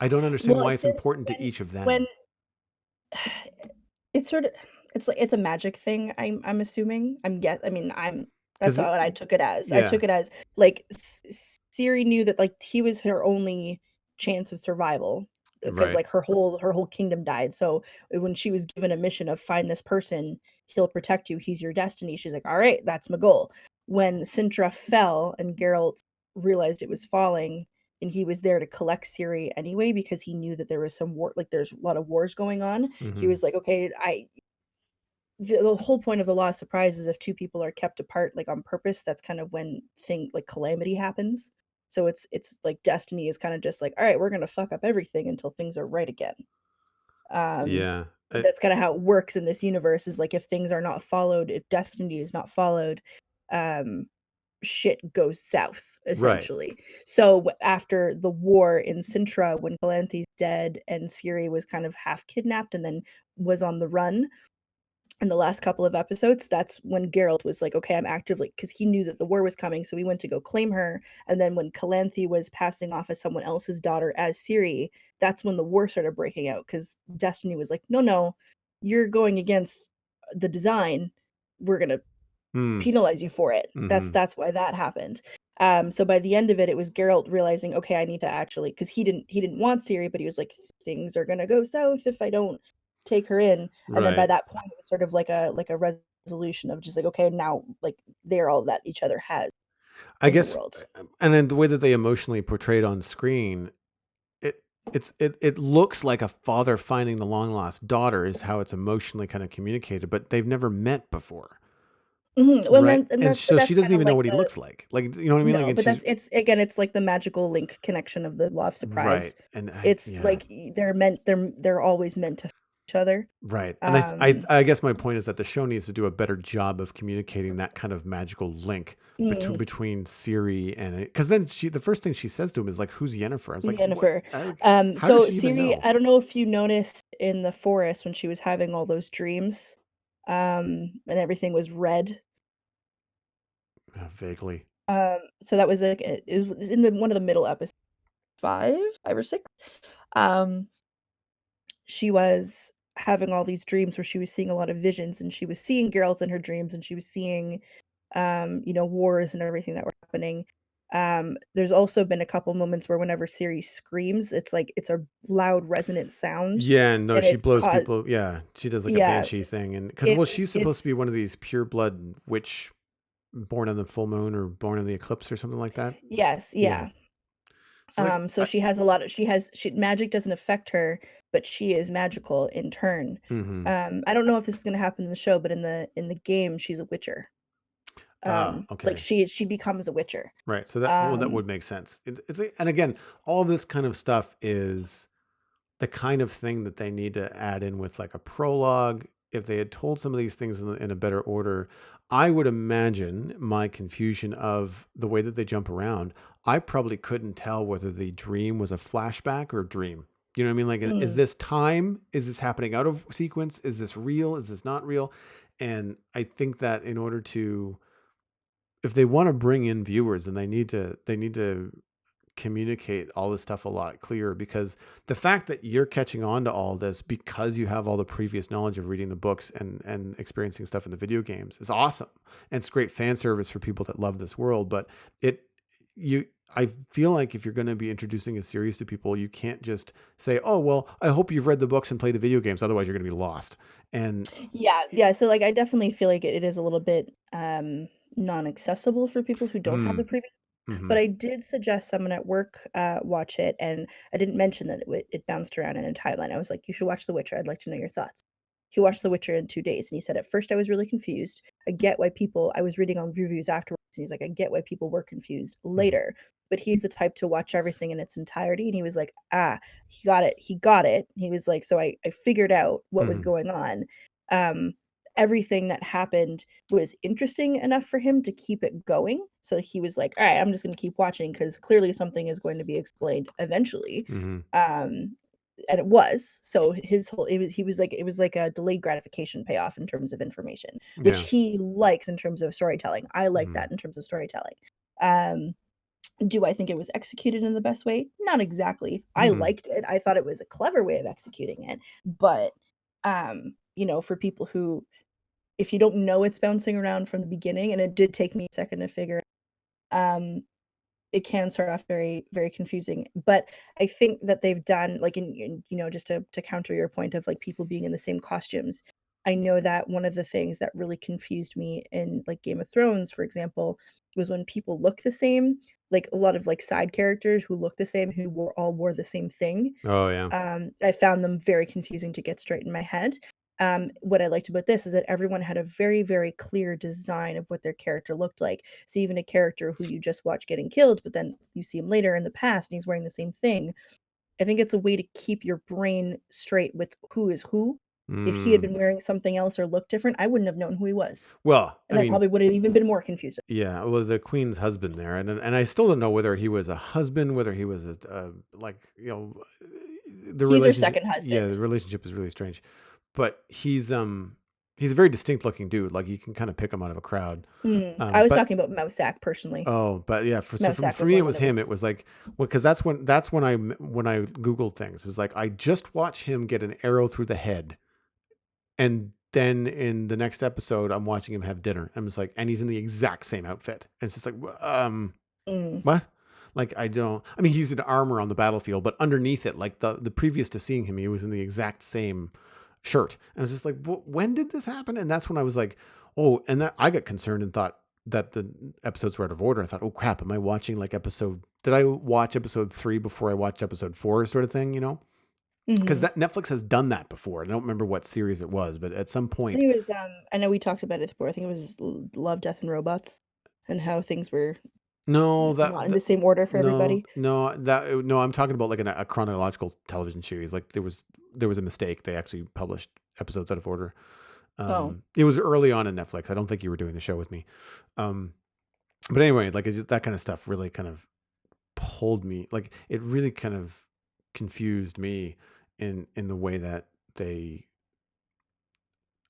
Speaker 1: I don't understand
Speaker 2: Well,
Speaker 1: why it's
Speaker 2: since
Speaker 1: important to each of
Speaker 2: when
Speaker 1: them.
Speaker 2: it's sort of it's like it's a magic thing, I'm assuming. I mean, that's
Speaker 1: Because
Speaker 2: what I took it as. I
Speaker 1: yeah,
Speaker 2: took it as like Ciri knew that like he was her only chance of survival, because
Speaker 1: right.
Speaker 2: like her whole kingdom died. So when she was given a mission of find this person, he'll protect you, he's your destiny. She's like, all right, that's my goal. When Sintra fell and Geralt realized it was falling, and he was there to collect Ciri anyway because he knew that there was some war, like there's a lot of wars going on. He
Speaker 1: Hmm.
Speaker 2: was like, okay, the whole point of the law of surprise is if two people are kept apart like on purpose, that's kind of when thing like calamity happens. So it's like destiny is kind of just like, all right, we're gonna fuck up everything until things are right again. Um,
Speaker 1: Yeah.
Speaker 2: that's kind of how it works in this universe, is like if things are not followed, if destiny is not followed, um, shit goes south
Speaker 1: Right.
Speaker 2: essentially. So after the war in Sintra, when Galanthe's dead and Ciri was kind of half kidnapped and then was on the run, in the last couple of episodes, that's when Geralt was like, okay, I'm actively, because he knew that the war was coming, so he went to go claim her. And then when Calanthe was passing off as someone else's daughter as Ciri, that's when the war started breaking out, because Destiny was like, no, no, you're going against the design. We're gonna
Speaker 1: Mm.
Speaker 2: penalize you for it. That's
Speaker 1: Mm-hmm.
Speaker 2: that's why that happened. So by the end of it, it was Geralt realizing, okay, I need to actually, because he didn't want Ciri, but he was like, things are gonna go south if I don't take her in. And then by
Speaker 1: Right.
Speaker 2: that point, it was sort of like a resolution of just like, okay, now like they're all that each other has
Speaker 1: I
Speaker 2: in the
Speaker 1: guess,
Speaker 2: world.
Speaker 1: and then the way that they emotionally portrayed on screen, it it looks like a father finding the long lost daughter is how it's emotionally kind of communicated, but they've never met before,
Speaker 2: Well,
Speaker 1: right?
Speaker 2: and
Speaker 1: And
Speaker 2: that, but
Speaker 1: so she
Speaker 2: that's
Speaker 1: doesn't
Speaker 2: kind of
Speaker 1: even know
Speaker 2: like
Speaker 1: what he
Speaker 2: the
Speaker 1: looks like, you know what I mean? Like,
Speaker 2: no,
Speaker 1: and
Speaker 2: but
Speaker 1: she's
Speaker 2: it's again, it's like the magical link connection of the law of
Speaker 1: right,
Speaker 2: surprise.
Speaker 1: and
Speaker 2: It's
Speaker 1: yeah.
Speaker 2: like they're always meant to each other.
Speaker 1: Right. And
Speaker 2: Um,
Speaker 1: I guess my point is that the show needs to do a better job of communicating that kind of magical link
Speaker 2: mm,
Speaker 1: between Siri and because then the first thing she says to him is like, "Who's Yennefer?" I was like, "What?
Speaker 2: Yennefer.
Speaker 1: How does
Speaker 2: So
Speaker 1: she even
Speaker 2: Ciri,
Speaker 1: know?"
Speaker 2: I don't know if you noticed in the forest when she was having all those dreams, and everything was red.
Speaker 1: Vaguely.
Speaker 2: So that was like it was in the one of the middle episodes, five or six. Um, she was having all these dreams where she was seeing a lot of visions, and she was seeing Geralt in her dreams, and she was seeing, wars and everything that were happening. There's also been a couple moments where whenever Ciri screams, it's like it's a loud resonant sound,
Speaker 1: Yeah, no,
Speaker 2: and
Speaker 1: she
Speaker 2: it
Speaker 1: blows
Speaker 2: cause
Speaker 1: people. Yeah, she does like a
Speaker 2: yeah,
Speaker 1: banshee thing, and because well,
Speaker 2: it's
Speaker 1: she's supposed to
Speaker 2: it's
Speaker 1: be one of these pure blood witch born on the full moon or born on the eclipse or something like that.
Speaker 2: yes,
Speaker 1: Yeah.
Speaker 2: yeah.
Speaker 1: So like,
Speaker 2: So she has a lot of she magic doesn't affect her, but she is magical in turn.
Speaker 1: mm-hmm.
Speaker 2: I don't know if this is gonna happen in the show, but in the game, she's a witcher.
Speaker 1: Ah,
Speaker 2: Like
Speaker 1: okay.
Speaker 2: she becomes a witcher.
Speaker 1: Right. So that well, that
Speaker 2: Um,
Speaker 1: would make sense. And again, all this kind of stuff is the kind of thing that they need to add in with like a prologue. If they had told some of these things in a better order, I would imagine my confusion of the way that they jump around. I probably couldn't tell whether the dream was a flashback or a dream. You know what I mean? Like, is
Speaker 2: mm,
Speaker 1: this time? Is this happening out of sequence? Is this real? Is this not real? And I think that in order to, if they want to bring in viewers, then they need to communicate all this stuff a lot clearer because the fact that you're catching on to all this because you have all the previous knowledge of reading the books and experiencing stuff in the video games is awesome. And it's great fan service for people that love this world. But it, you, I feel like if you're going to be introducing a series to people, you can't just say, oh, well, I hope you've read the books and played the video games. Otherwise, you're going to be lost. And,
Speaker 2: yeah, yeah. So like, I definitely feel like it is a little bit non-accessible for people who don't have the
Speaker 1: mm,
Speaker 2: previous.
Speaker 1: mm-hmm,
Speaker 2: But I did suggest someone at work watch it, and I didn't mention that it bounced around in a timeline. I was like, "You should watch The Witcher. I'd like to know your thoughts." He watched The Witcher in 2 days, and he said, "At first, I was really confused. I get why people." I was reading on reviews afterwards, and he's like, "I get why people were confused
Speaker 1: mm-hmm,
Speaker 2: later." But he's the type to watch everything in its entirety, and he was like, "Ah, he got it. He got it." He was like, "So I figured out what was
Speaker 1: mm-hmm,
Speaker 2: going on." Um, Everything that happened was interesting enough for him to keep it going. So he was like, "All right, I'm just going to keep watching because clearly something is going to be explained eventually."
Speaker 1: mm-hmm.
Speaker 2: Um, and it was. So his whole he was like, it was like a delayed gratification payoff in terms of information, which
Speaker 1: Yeah.
Speaker 2: he likes in terms of storytelling. I like
Speaker 1: Mm-hmm,
Speaker 2: that in terms of storytelling. Um, do I think it was executed in the best way? Not exactly. I
Speaker 1: mm-hmm,
Speaker 2: liked it. I thought it was a clever way of executing it, but for people who, if you don't know it's bouncing around from the beginning, and it did take me a second to figure, um, it can start off very, very confusing. But I think that they've done like just to counter your point of like people being in the same costumes. I know that one of the things that really confused me in like Game of Thrones, for example, was when people look the same, like a lot of like side characters who look the same, who all wore the same thing.
Speaker 1: oh yeah.
Speaker 2: I found them very confusing to get straight in my head. What I liked about this is that everyone had a very, very clear design of what their character looked like. So even a character who you just watch getting killed, but then you see him later in the past and he's wearing the same thing. I think it's a way to keep your brain straight with who is who. If he had
Speaker 1: Mm.
Speaker 2: been wearing something else or looked different, I wouldn't have known who he was.
Speaker 1: Well, I
Speaker 2: And I
Speaker 1: mean,
Speaker 2: probably would have even been more confused.
Speaker 1: yeah, well, the queen's husband there, and I still don't know whether he was a husband, whether he was a like the
Speaker 2: He's her
Speaker 1: relationship.
Speaker 2: second
Speaker 1: Yeah, the
Speaker 2: husband.
Speaker 1: relationship is really strange, but he's a very distinct looking dude. Like you can kind of pick him out of a crowd.
Speaker 2: I was
Speaker 1: But
Speaker 2: talking about Mousak personally.
Speaker 1: oh, but yeah, for
Speaker 2: Mousak was
Speaker 1: me it
Speaker 2: one
Speaker 1: was
Speaker 2: of
Speaker 1: him. It
Speaker 2: his.
Speaker 1: was like because that's when I googled things. It's like I just watched him get an arrow through the head, and then in the next episode, I'm watching him have dinner. I'm just like, and he's in the exact same outfit. And it's just like,
Speaker 2: Mm.
Speaker 1: what? Like, I don't, I mean, he's in armor on the battlefield, but underneath it, like the previous to seeing him, he was in the exact same shirt. And I was just like, when did this happen? And that's when I was like, oh, and that I got concerned and thought that the episodes were out of order. I thought, oh crap, am I watching like did I watch episode 3 before I watched episode 4 sort of thing, you know? Because
Speaker 2: Hmm.
Speaker 1: that Netflix has done that before. I don't remember what series it was, but at some
Speaker 2: I
Speaker 1: point,
Speaker 2: think it was, I know we talked about it before. I think it was Love, Death, and Robots, and how things were
Speaker 1: no,
Speaker 2: not in the same order for
Speaker 1: no,
Speaker 2: everybody.
Speaker 1: no, I'm talking about like a chronological television series. Like there was a mistake. They actually published episodes out of order.
Speaker 2: Oh.
Speaker 1: It was early on in Netflix. I don't think you were doing the show with me. Um, but anyway, like that kind of stuff really kind of pulled me. Like it really kind of confused me in the way that they.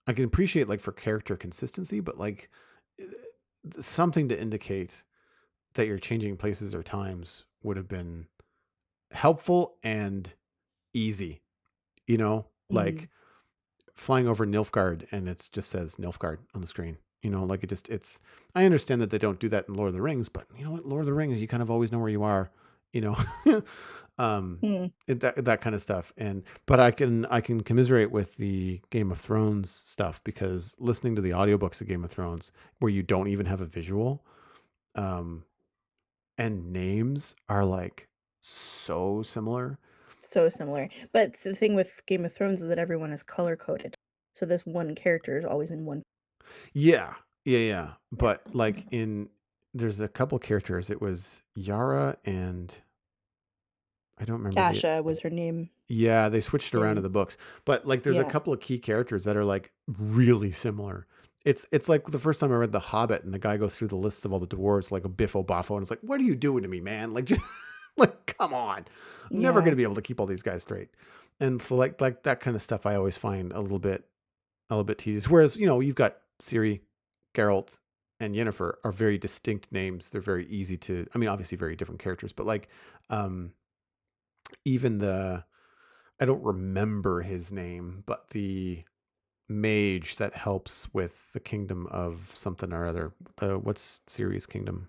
Speaker 1: I can appreciate like for character consistency, but like eh, something to indicate that you're changing places or times would have been helpful and easy, you know,
Speaker 2: Mm.
Speaker 1: like flying over Nilfgaard and it just says Nilfgaard on the screen. You know, like it's. I understand that they don't do that in Lord of the Rings, but you know what, Lord of the Rings, you kind of always know where you are. You know, um,
Speaker 2: Mm.
Speaker 1: that kind of stuff. And but I can commiserate with the Game of Thrones stuff because listening to the audiobooks of Game of Thrones, where you don't even have a visual, um, and names are like so similar.
Speaker 2: So similar. But the thing with Game of Thrones is that everyone is color coded. So this one character is always in one.
Speaker 1: Yeah, yeah.
Speaker 2: Yeah.
Speaker 1: But like there's a couple characters. It was Yara and I don't remember the.
Speaker 2: Asha was her name
Speaker 1: Yeah, they switched around in
Speaker 2: in.
Speaker 1: the books, but like there's a
Speaker 2: Yeah.
Speaker 1: couple of key characters that are like really similar. It's like the first time I read The Hobbit and the guy goes through the lists of all the dwarves like a Biffo Boffo and it's like, what are you doing to me, man? Like, just, like come on, I'm never
Speaker 2: Yeah.
Speaker 1: gonna be able to keep all these guys straight. And so like that kind of stuff I always find a little bit tedious. Whereas, you've got Ciri, Geralt, and Yennefer are very distinct names. They're very easy to, I mean, obviously very different characters, but like, um, even I don't remember his name, but the mage that helps with the kingdom of something or other. What's Ciri's kingdom?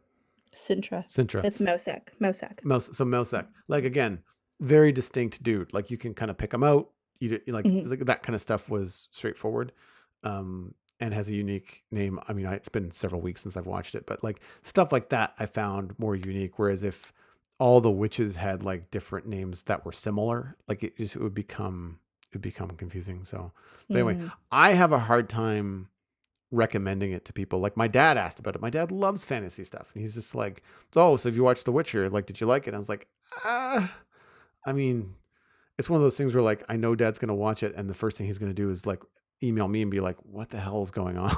Speaker 2: Sintra.
Speaker 1: Sintra.
Speaker 2: That's Mousak. Mousak.
Speaker 1: So Melsak, like again, very distinct dude. Like you can kind of pick him out.
Speaker 2: Hmm.
Speaker 1: Like that kind of stuff was straightforward, and has a unique name. I mean, it's been several weeks since I've watched it, but like stuff like that, I found more unique. Whereas if all the witches had like different names that were similar, like it would become confusing. So, but anyway,
Speaker 2: Mm.
Speaker 1: I have a hard time recommending it to people. Like my dad asked about it. My dad loves fantasy stuff, and he's just like, "Oh, so have you watched The Witcher? Like, did you like it?" And I was like, "Ah, I mean, it's one of those things where like I know Dad's gonna watch it, and the first thing he's gonna do is like email me and be like, "What the hell is going on?"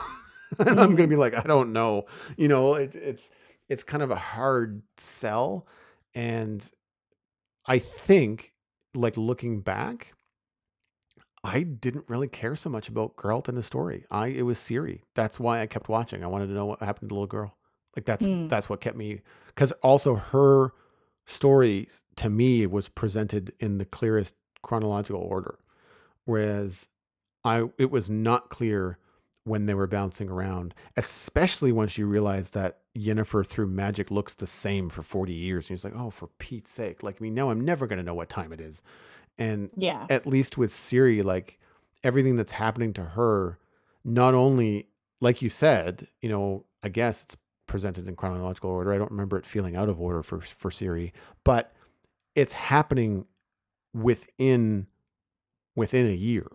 Speaker 1: And I'm gonna
Speaker 2: Hmm.
Speaker 1: be like, "I don't know." It's kind of a hard sell, and I think like looking back, I didn't really care so much about Geralt in the story. It was Ciri. That's why I kept watching. I wanted to know what happened to the little girl. Like that's
Speaker 2: Mm.
Speaker 1: that's what kept me because also her story to me was presented in the clearest chronological order. Whereas it was not clear when they were bouncing around, especially once you realize that Yennefer through magic looks the same for 40 years. And he's like, oh, for Pete's sake. Like, I mean, now I'm never going to know what time it is. And
Speaker 2: Yeah.
Speaker 1: at least with Siri, like everything that's happening to her, not only, like you said, I guess it's presented in chronological order. I don't remember it feeling out of order for Siri, but it's happening within within a year.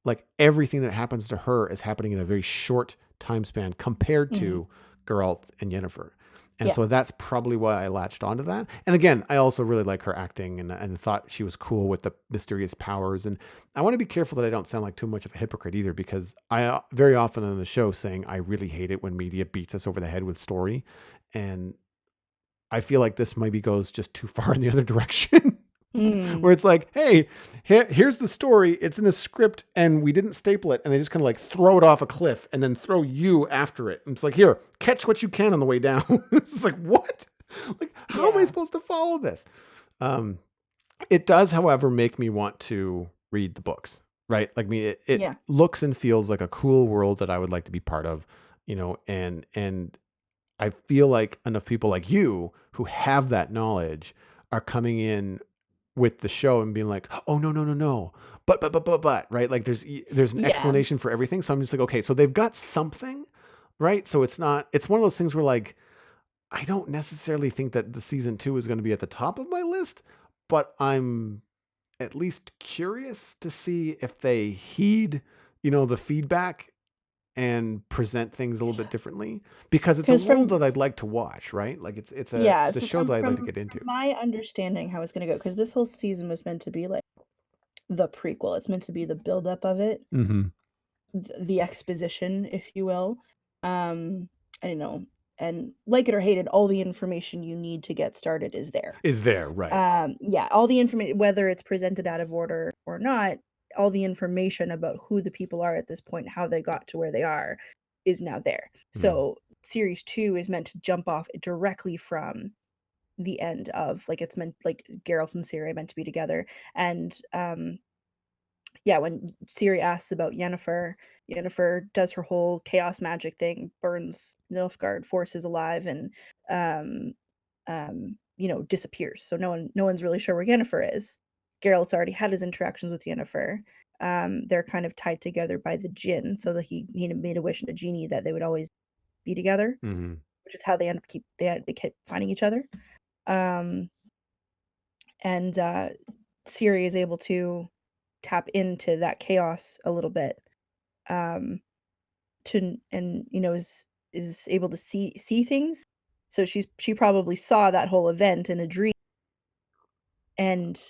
Speaker 1: Like everything that happens to her is happening in a very short time span compared
Speaker 2: Hmm.
Speaker 1: to Geralt and Yennefer. And
Speaker 2: Yeah.
Speaker 1: so that's probably why I latched onto that. And again, I also really like her acting and thought she was cool with the mysterious powers. And I want to be careful that I don't sound like too much of a hypocrite either, because I very often on the show saying I really hate it when media beats us over the head with story. And I feel like this maybe goes just too far in the other direction. Where
Speaker 2: Mm.
Speaker 1: it's like, hey, here's the story. It's in a script and we didn't staple it. And they just kind of like throw it off a cliff and then throw you after it. And it's like, here, catch what you can on the way down. It's like, what? Like, how am I
Speaker 2: Yeah.
Speaker 1: supposed to follow this? Um, it does, however, make me want to read the books, right? Like, I mean, it
Speaker 2: Yeah.
Speaker 1: looks and feels like a cool world that I would like to be part of, and I feel like enough people like you who have that knowledge are coming in with the show and being like, oh no, no, no, no, but, right? Like there's an
Speaker 2: Yeah.
Speaker 1: explanation for everything. So I'm just like, okay, so they've got something, right? So it's one of those things where like I don't necessarily think that the season 2 is going to be at the top of my list, but I'm at least curious to see if they heed, the feedback and present things a little bit differently because it's a
Speaker 2: Because
Speaker 1: world
Speaker 2: from
Speaker 1: that I'd like to watch, right? Like
Speaker 2: yeah,
Speaker 1: it's a show that I'd like to get
Speaker 2: from
Speaker 1: into.
Speaker 2: my understanding how it's gonna go, because this whole season was meant to be like the prequel. It's meant to be the buildup of it,
Speaker 1: Mm-hmm.
Speaker 2: the exposition, if you will. Um, I don't know, and like it or hate it, all the information you need to get started is there.
Speaker 1: Is there, right?
Speaker 2: Yeah, all the information, whether it's presented out of order or not, all the information about who the people are at this point, how they got to where they are, is now there.
Speaker 1: Mm.
Speaker 2: So series two is meant to jump off directly from the end of, like, it's meant, like, Geralt and Ciri are meant to be together, and yeah, when Ciri asks about Yennefer, Yennefer does her whole chaos magic thing, burns Nilfgaard, forces alive, and um disappears. So no one's really sure where Yennefer is. Geralt's already had his interactions with Yennefer. They're kind of tied together by the Jinn, so that he made a wish to Genie that they would always be together,
Speaker 1: Mm-hmm.
Speaker 2: which is how they kept finding each other. Um, and Ciri is able to tap into that chaos a little bit, um, to and is able to see things. So she probably saw that whole event in a dream, and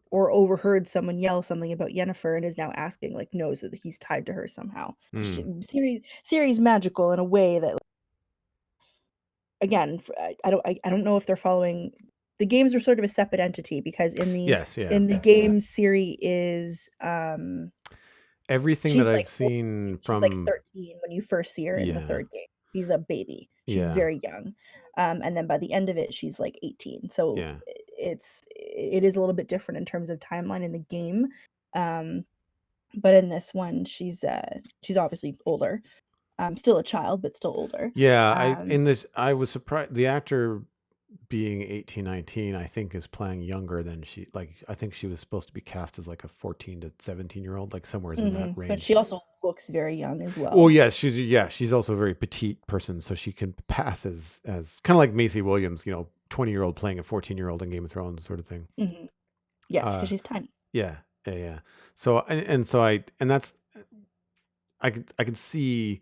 Speaker 2: or overheard someone yell something about Yennefer, and is now asking, like, knows that he's tied to her somehow. Because
Speaker 1: Mm.
Speaker 2: Ciri's magical in a way that, like, again, I don't know if they're following. The games are sort of a separate entity, because
Speaker 1: Yes, yeah.
Speaker 2: in the game, Ciri is
Speaker 1: Everything
Speaker 2: she's
Speaker 1: that I've
Speaker 2: like
Speaker 1: seen
Speaker 2: she's like
Speaker 1: from
Speaker 2: 13 when you first see her in the
Speaker 1: yeah,
Speaker 2: third game. She's a baby. She's
Speaker 1: yeah,
Speaker 2: very young. And then by the end of it, she's like 18. So
Speaker 1: yeah.
Speaker 2: it is a little bit different in terms of timeline in the game. Um, but in this one, she's obviously older. Still a child, but still older.
Speaker 1: Yeah,
Speaker 2: Um,
Speaker 1: I was surprised the actor being 18, 19, I think is playing younger than I think she was supposed to be cast as like a 14 to 17-year-old, like somewhere's in that
Speaker 2: but
Speaker 1: range.
Speaker 2: she also looks very young as
Speaker 1: Well,
Speaker 2: well.
Speaker 1: yes, she's also a very petite person, so she can pass as kind of like Macy Williams, 20-year-old playing a 14-year-old in Game of Thrones sort of thing.
Speaker 2: hmm Yeah,
Speaker 1: Uh
Speaker 2: because she's tiny.
Speaker 1: yeah, yeah, yeah. So and so and that's I could see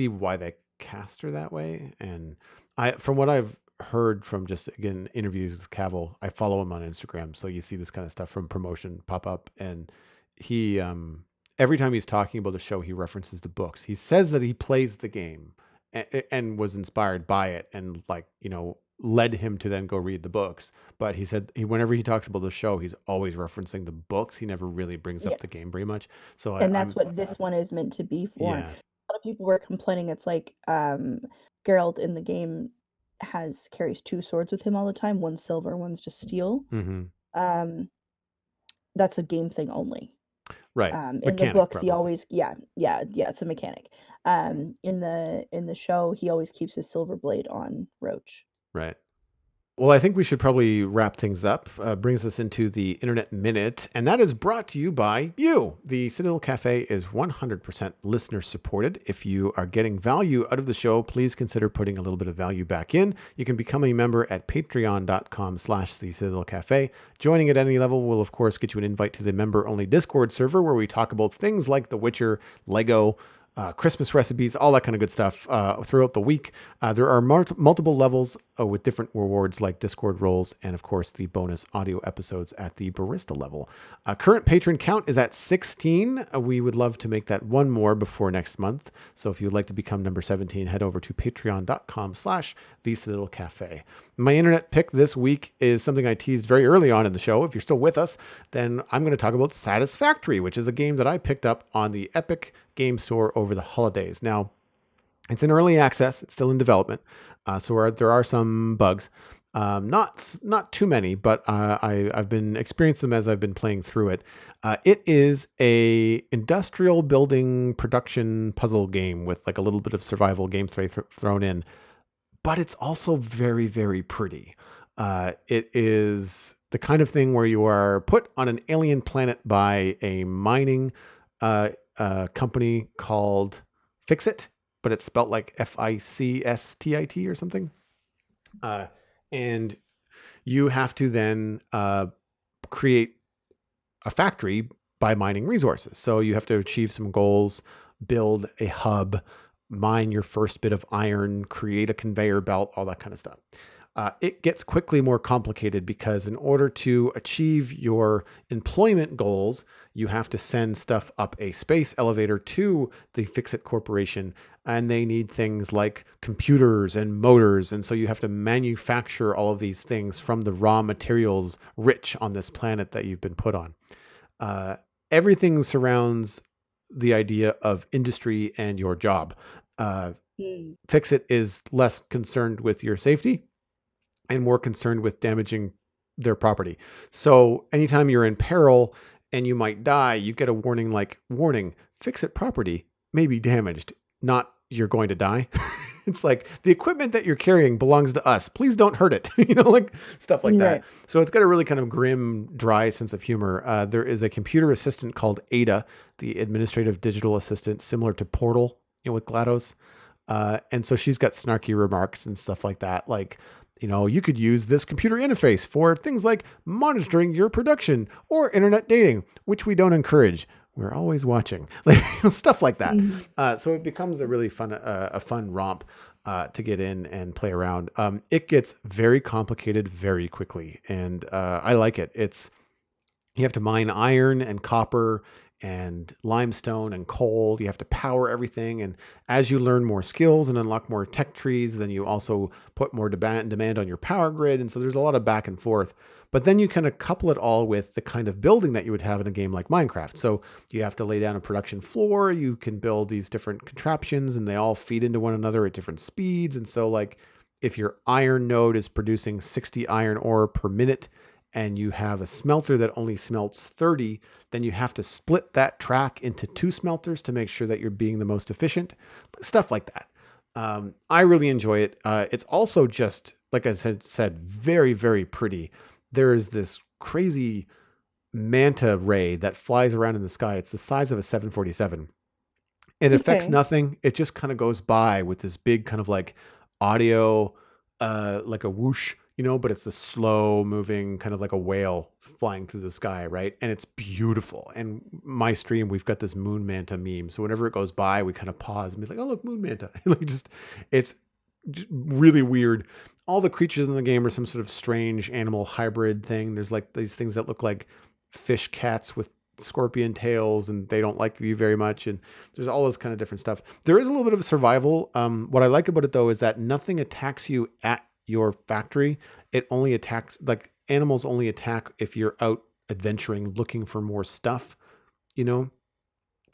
Speaker 1: why they cast her that way. And from what I've heard from just again interviews with Cavill, I follow him on Instagram, so you see this kind of stuff from promotion pop up, and he every time he's talking about the show, he references the books. He says that he plays the game and was inspired by it, and like led him to then go read the books. But he said whenever he talks about the show, he's always referencing the books. He never really brings
Speaker 2: Yeah.
Speaker 1: up the game very much. So
Speaker 2: And that's
Speaker 1: I'm
Speaker 2: what this one is meant to be for.
Speaker 1: yeah.
Speaker 2: A lot of people were complaining, it's like, Geralt in the game carries 2 swords with him all the time, one's silver, one's just steel.
Speaker 1: Hmm.
Speaker 2: Um, that's a game thing only.
Speaker 1: Right.
Speaker 2: In the
Speaker 1: Mechanic,
Speaker 2: books, he
Speaker 1: probably.
Speaker 2: always yeah, it's a mechanic. In the show, he always keeps his silver blade on Roach.
Speaker 1: Right. Well, I think we should probably wrap things up. Brings us into the Internet Minute, and that is brought to you by you. The Citadel Cafe is 100% listener supported. If you are getting value out of the show, please consider putting a little bit of value back in. You can become a member at patreon.com/the Citadel Cafe. Joining at any level will, of course, get you an invite to the member-only Discord server where we talk about things like The Witcher, Lego, Christmas recipes, all that kind of good stuff throughout the week. There are multiple levels with different rewards like Discord roles and, of course, the bonus audio episodes at the barista level. Current patron count is at 16. We would love to make that one more before next month. So if you'd like to become number 17, head over to patreon.com/the Citadel Cafe. My internet pick this week is something I teased very early on in the show. If you're still with us, then I'm going to talk about Satisfactory, which is a game that I picked up on the Epic Game Store over the holidays. Now, it's in early access. It's still in development. So there are some bugs. Not too many, but I've been experiencing them as I've been playing through it. It is a industrial building production puzzle game with like a little bit of survival gameplay thrown in, but it's also very, very pretty. It is the kind of thing where you are put on an alien planet by a mining company called Fixit, but it's spelt like Ficstit or something. Uh, and you have to then create a factory by mining resources. So you have to achieve some goals, build a hub, mine your first bit of iron, create a conveyor belt, all that kind of stuff. It gets quickly more complicated because in order to achieve your employment goals, you have to send stuff up a space elevator to the Fixit Corporation, and they need things like computers and motors. And so you have to manufacture all of these things from the raw materials rich on this planet that you've been put on. Uh, Everything surrounds the idea of industry and your job. Uh,
Speaker 2: Mm.
Speaker 1: Fixit is less concerned with your safety and more concerned with damaging their property. So anytime you're in peril and you might die, you get a warning like, warning, Fixit property may be damaged, not you're going to die. It's like the equipment that you're carrying belongs to us. Please don't hurt it. Like stuff like that.
Speaker 2: Right.
Speaker 1: So it's got a really kind of grim, dry sense of humor. There is a computer assistant called Ada, the administrative digital assistant, similar to Portal, with GLaDOS. And so she's got snarky remarks and stuff like that. Like, you could use this computer interface for things like monitoring your production or internet dating, which we don't encourage. We're always watching, like stuff like that.
Speaker 2: Mhm.
Speaker 1: So it becomes a really fun romp to get in and play around. It gets very complicated very quickly, and I like it. You have to mine iron and copper and limestone and coal. You have to power everything. And as you learn more skills and unlock more tech trees, then you also put more demand on your power grid. And so there's a lot of back and forth. But then you kind of couple it all with the kind of building that you would have in a game like Minecraft. So you have to lay down a production floor. You can build these different contraptions and they all feed into one another at different speeds. And so, like, if your iron node is producing 60 iron ore per minute, and you have a smelter that only smelts 30, then you have to split that track into two smelters to make sure that you're being the most efficient. Stuff like that. I really enjoy it. It's also just, like I said, very, very pretty. There is this crazy manta ray that flies around in the sky. It's the size of a 747. It affects
Speaker 2: Okay.
Speaker 1: nothing. It just kind of goes by with this big kind of like audio, like a whoosh, but it's a slow moving kind of like a whale flying through the sky, right? And it's beautiful. And my stream, we've got this moon manta meme. So whenever it goes by, we kind of pause and be like, "Oh, look, moon manta!" Like it's just really weird. All the creatures in the game are some sort of strange animal hybrid thing. There's like these things that look like fish cats with scorpion tails, and they don't like you very much. And there's all this kind of different stuff. There is a little bit of survival. What I like about it though is that nothing attacks you at your factory. It only attacks, like, animals only attack if you're out adventuring looking for more stuff, you know?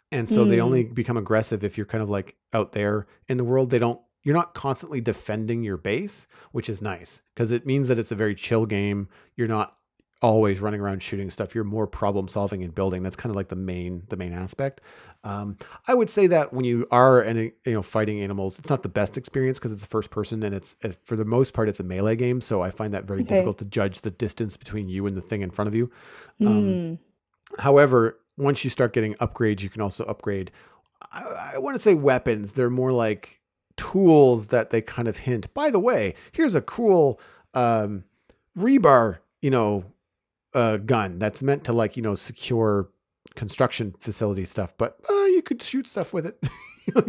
Speaker 1: And so they only
Speaker 2: Mm.
Speaker 1: become aggressive if you're kind of like out there in the world. You're not constantly defending your base, which is nice because it means that it's a very chill game. You're not always running around shooting stuff. You're more problem solving and building. That's kind of like the main aspect. Um, I would say that when you are fighting animals, it's not the best experience because it's a first person and for the most part it's a melee game. So I find that very
Speaker 2: Okay.
Speaker 1: difficult to judge the distance between you and the thing in front of you. Um,
Speaker 2: Mm.
Speaker 1: However, once you start getting upgrades, you can also upgrade. I want to say weapons. They're more like tools that they kind of hint. By the way, here's a cool um, rebar, gun that's meant to, like, secure construction facility stuff. But you could shoot stuff with it.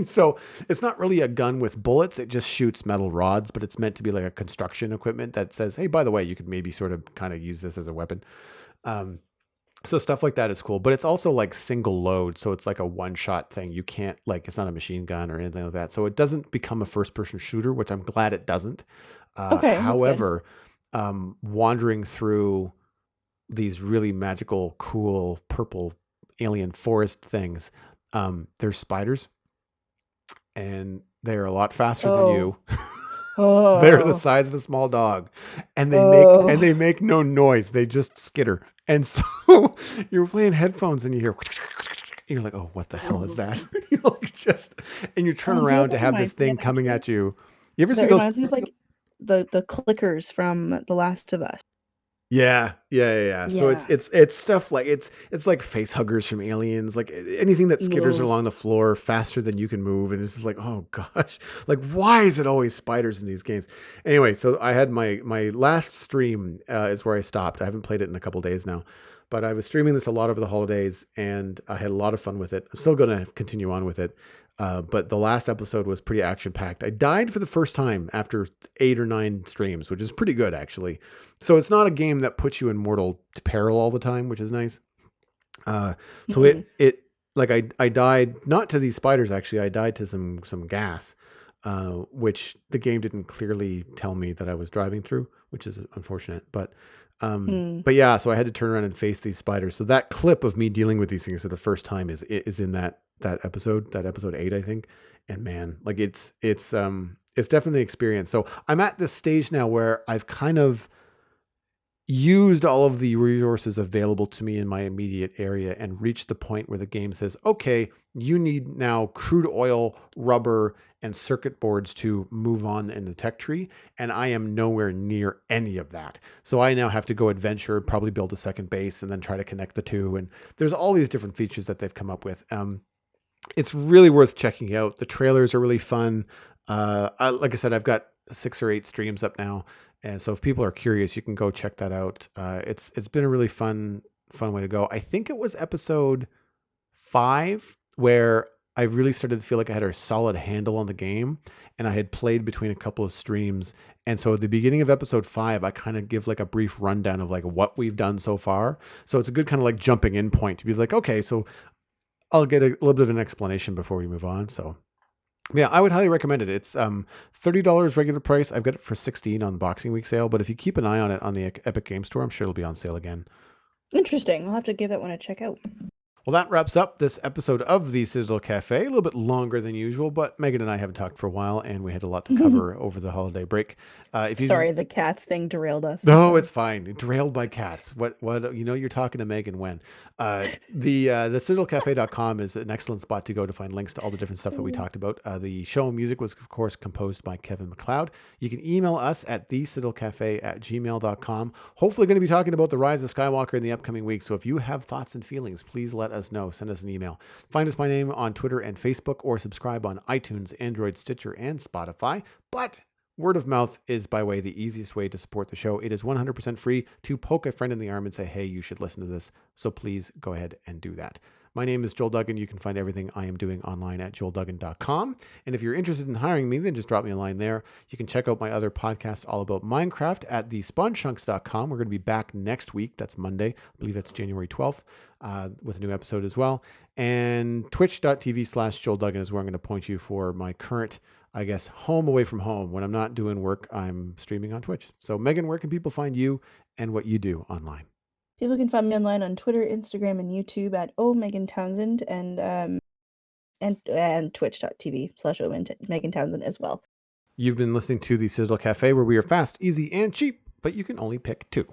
Speaker 1: So it's not really a gun with bullets. It just shoots metal rods, but it's meant to be like a construction equipment that says, "Hey, by the way, you could maybe sort of kind of use this as a weapon." Um, so stuff like that is cool, but it's also like single load. So it's like a one shot thing. You can't, like, it's not a machine gun or anything like that. So it doesn't become a first person shooter, which I'm glad it doesn't.
Speaker 2: Okay, that's good.
Speaker 1: However, wandering through these really magical, cool, purple alien forest things, there's spiders and they're a lot faster than
Speaker 2: Oh,
Speaker 1: you. They're the
Speaker 2: Oh,
Speaker 1: size of a small dog, and
Speaker 2: oh,
Speaker 1: they make no noise. They just skitter. And so you're playing headphones and you hear, you're like, oh, what the hell is that?
Speaker 2: oh.
Speaker 1: You know, like just, and you turn
Speaker 2: Oh, you know what
Speaker 1: around to
Speaker 2: that
Speaker 1: have this
Speaker 2: reminds me
Speaker 1: thing
Speaker 2: of
Speaker 1: coming
Speaker 2: actually?
Speaker 1: at you. You ever see
Speaker 2: That
Speaker 1: those?
Speaker 2: reminds me of like the clickers from The Last of Us.
Speaker 1: Yeah. So
Speaker 2: Yeah.
Speaker 1: it's stuff like it's like face huggers from Aliens, like anything that skitters
Speaker 2: Ugh.
Speaker 1: along the floor faster than you can move, and it's just like, oh gosh, like why is it always spiders in these games? Anyway, so I had my last stream is where I stopped. I haven't played it in a couple days now, but I was streaming this a lot over the holidays, and I had a lot of fun with it. I'm still going to continue on with it. But the last episode was pretty action packed. I died for the first time after 8 or 9 streams, which is pretty good actually. So it's not a game that puts you in mortal peril all the time, which is nice. So
Speaker 2: Hmm.
Speaker 1: it like I died not to these spiders actually. I died to some gas, which the game didn't clearly tell me that I was driving through, which is unfortunate.
Speaker 2: Hmm.
Speaker 1: But yeah, so I had to turn around and face these spiders. So that clip of me dealing with these things for the first time is in that episode, that episode 8, I think. And man, like it's definitely an experience. So I'm at this stage now where I've kind of used all of the resources available to me in my immediate area and reached the point where the game says, okay, you need now crude oil, rubber, and circuit boards to move on in the tech tree. And I am nowhere near any of that. So I now have to go adventure, probably build a second base, and then try to connect the two. And there's all these different features that they've come up with. It's really worth checking out. The trailers are really fun. Like I said, I've got 6 or 8 streams up now, and so if people are curious, you can go check that out. It's been a really fun way to go. I think it was episode 5 where I really started to feel like I had a solid handle on the game, and I had played between a couple of streams. And so at the beginning of episode 5, I kind of give like a brief rundown of like what we've done so far. So it's a good kind of like jumping in point to be like, okay, so I'll get a little bit of an explanation before we move on. So yeah, I would highly recommend it. It's $30 regular price. I've got it for 16 on the Boxing Week sale, but if you keep an eye on it on the Epic Game Store, I'm sure it'll be on sale again.
Speaker 2: Interesting. I'll have to give that one a check out.
Speaker 1: Well, that wraps up this episode of the Citadel Cafe. A little bit longer than usual, but Megan and I haven't talked for a while, and we had a lot to cover over the holiday break. If you
Speaker 2: Sorry, the cats thing derailed us. I'm
Speaker 1: No, it's
Speaker 2: sorry.
Speaker 1: fine. Derailed by cats. What you know you're talking to Megan when. The citadelcafe.com is an excellent spot to go to find links to all the different stuff that we talked about. The show music was of course composed by Kevin MacLeod. You can email us at thecitadelcafe@gmail.com. Hopefully going to be talking about the Rise of Skywalker in the upcoming week. So if you have thoughts and feelings, please let us know. Send us an email. Find us by name on Twitter and Facebook, or subscribe on iTunes, Android, Stitcher, and Spotify. But word of mouth is by way the easiest way to support the show. It is 100% free to poke a friend in the arm and say, hey, you should listen to this. So please go ahead and do that. My name is Joel Duggan. You can find everything I am doing online at joelduggan.com. And if you're interested in hiring me, then just drop me a line there. You can check out my other podcast all about Minecraft at thespawnchunks.com. We're going to be back next week. That's Monday. I believe that's January 12th with a new episode as well. And twitch.tv/Joel Duggan is where I'm going to point you for my current, I guess, home away from home. When I'm not doing work, I'm streaming on Twitch. So, Megan, where can people find you and what you do online?
Speaker 2: People can find me online on Twitter, Instagram, and YouTube at Megan Townsend and twitch.tv/Megan Townsend as well.
Speaker 1: You've been listening to the Sizzle Cafe, where we are fast, easy, and cheap, but you can only pick 2.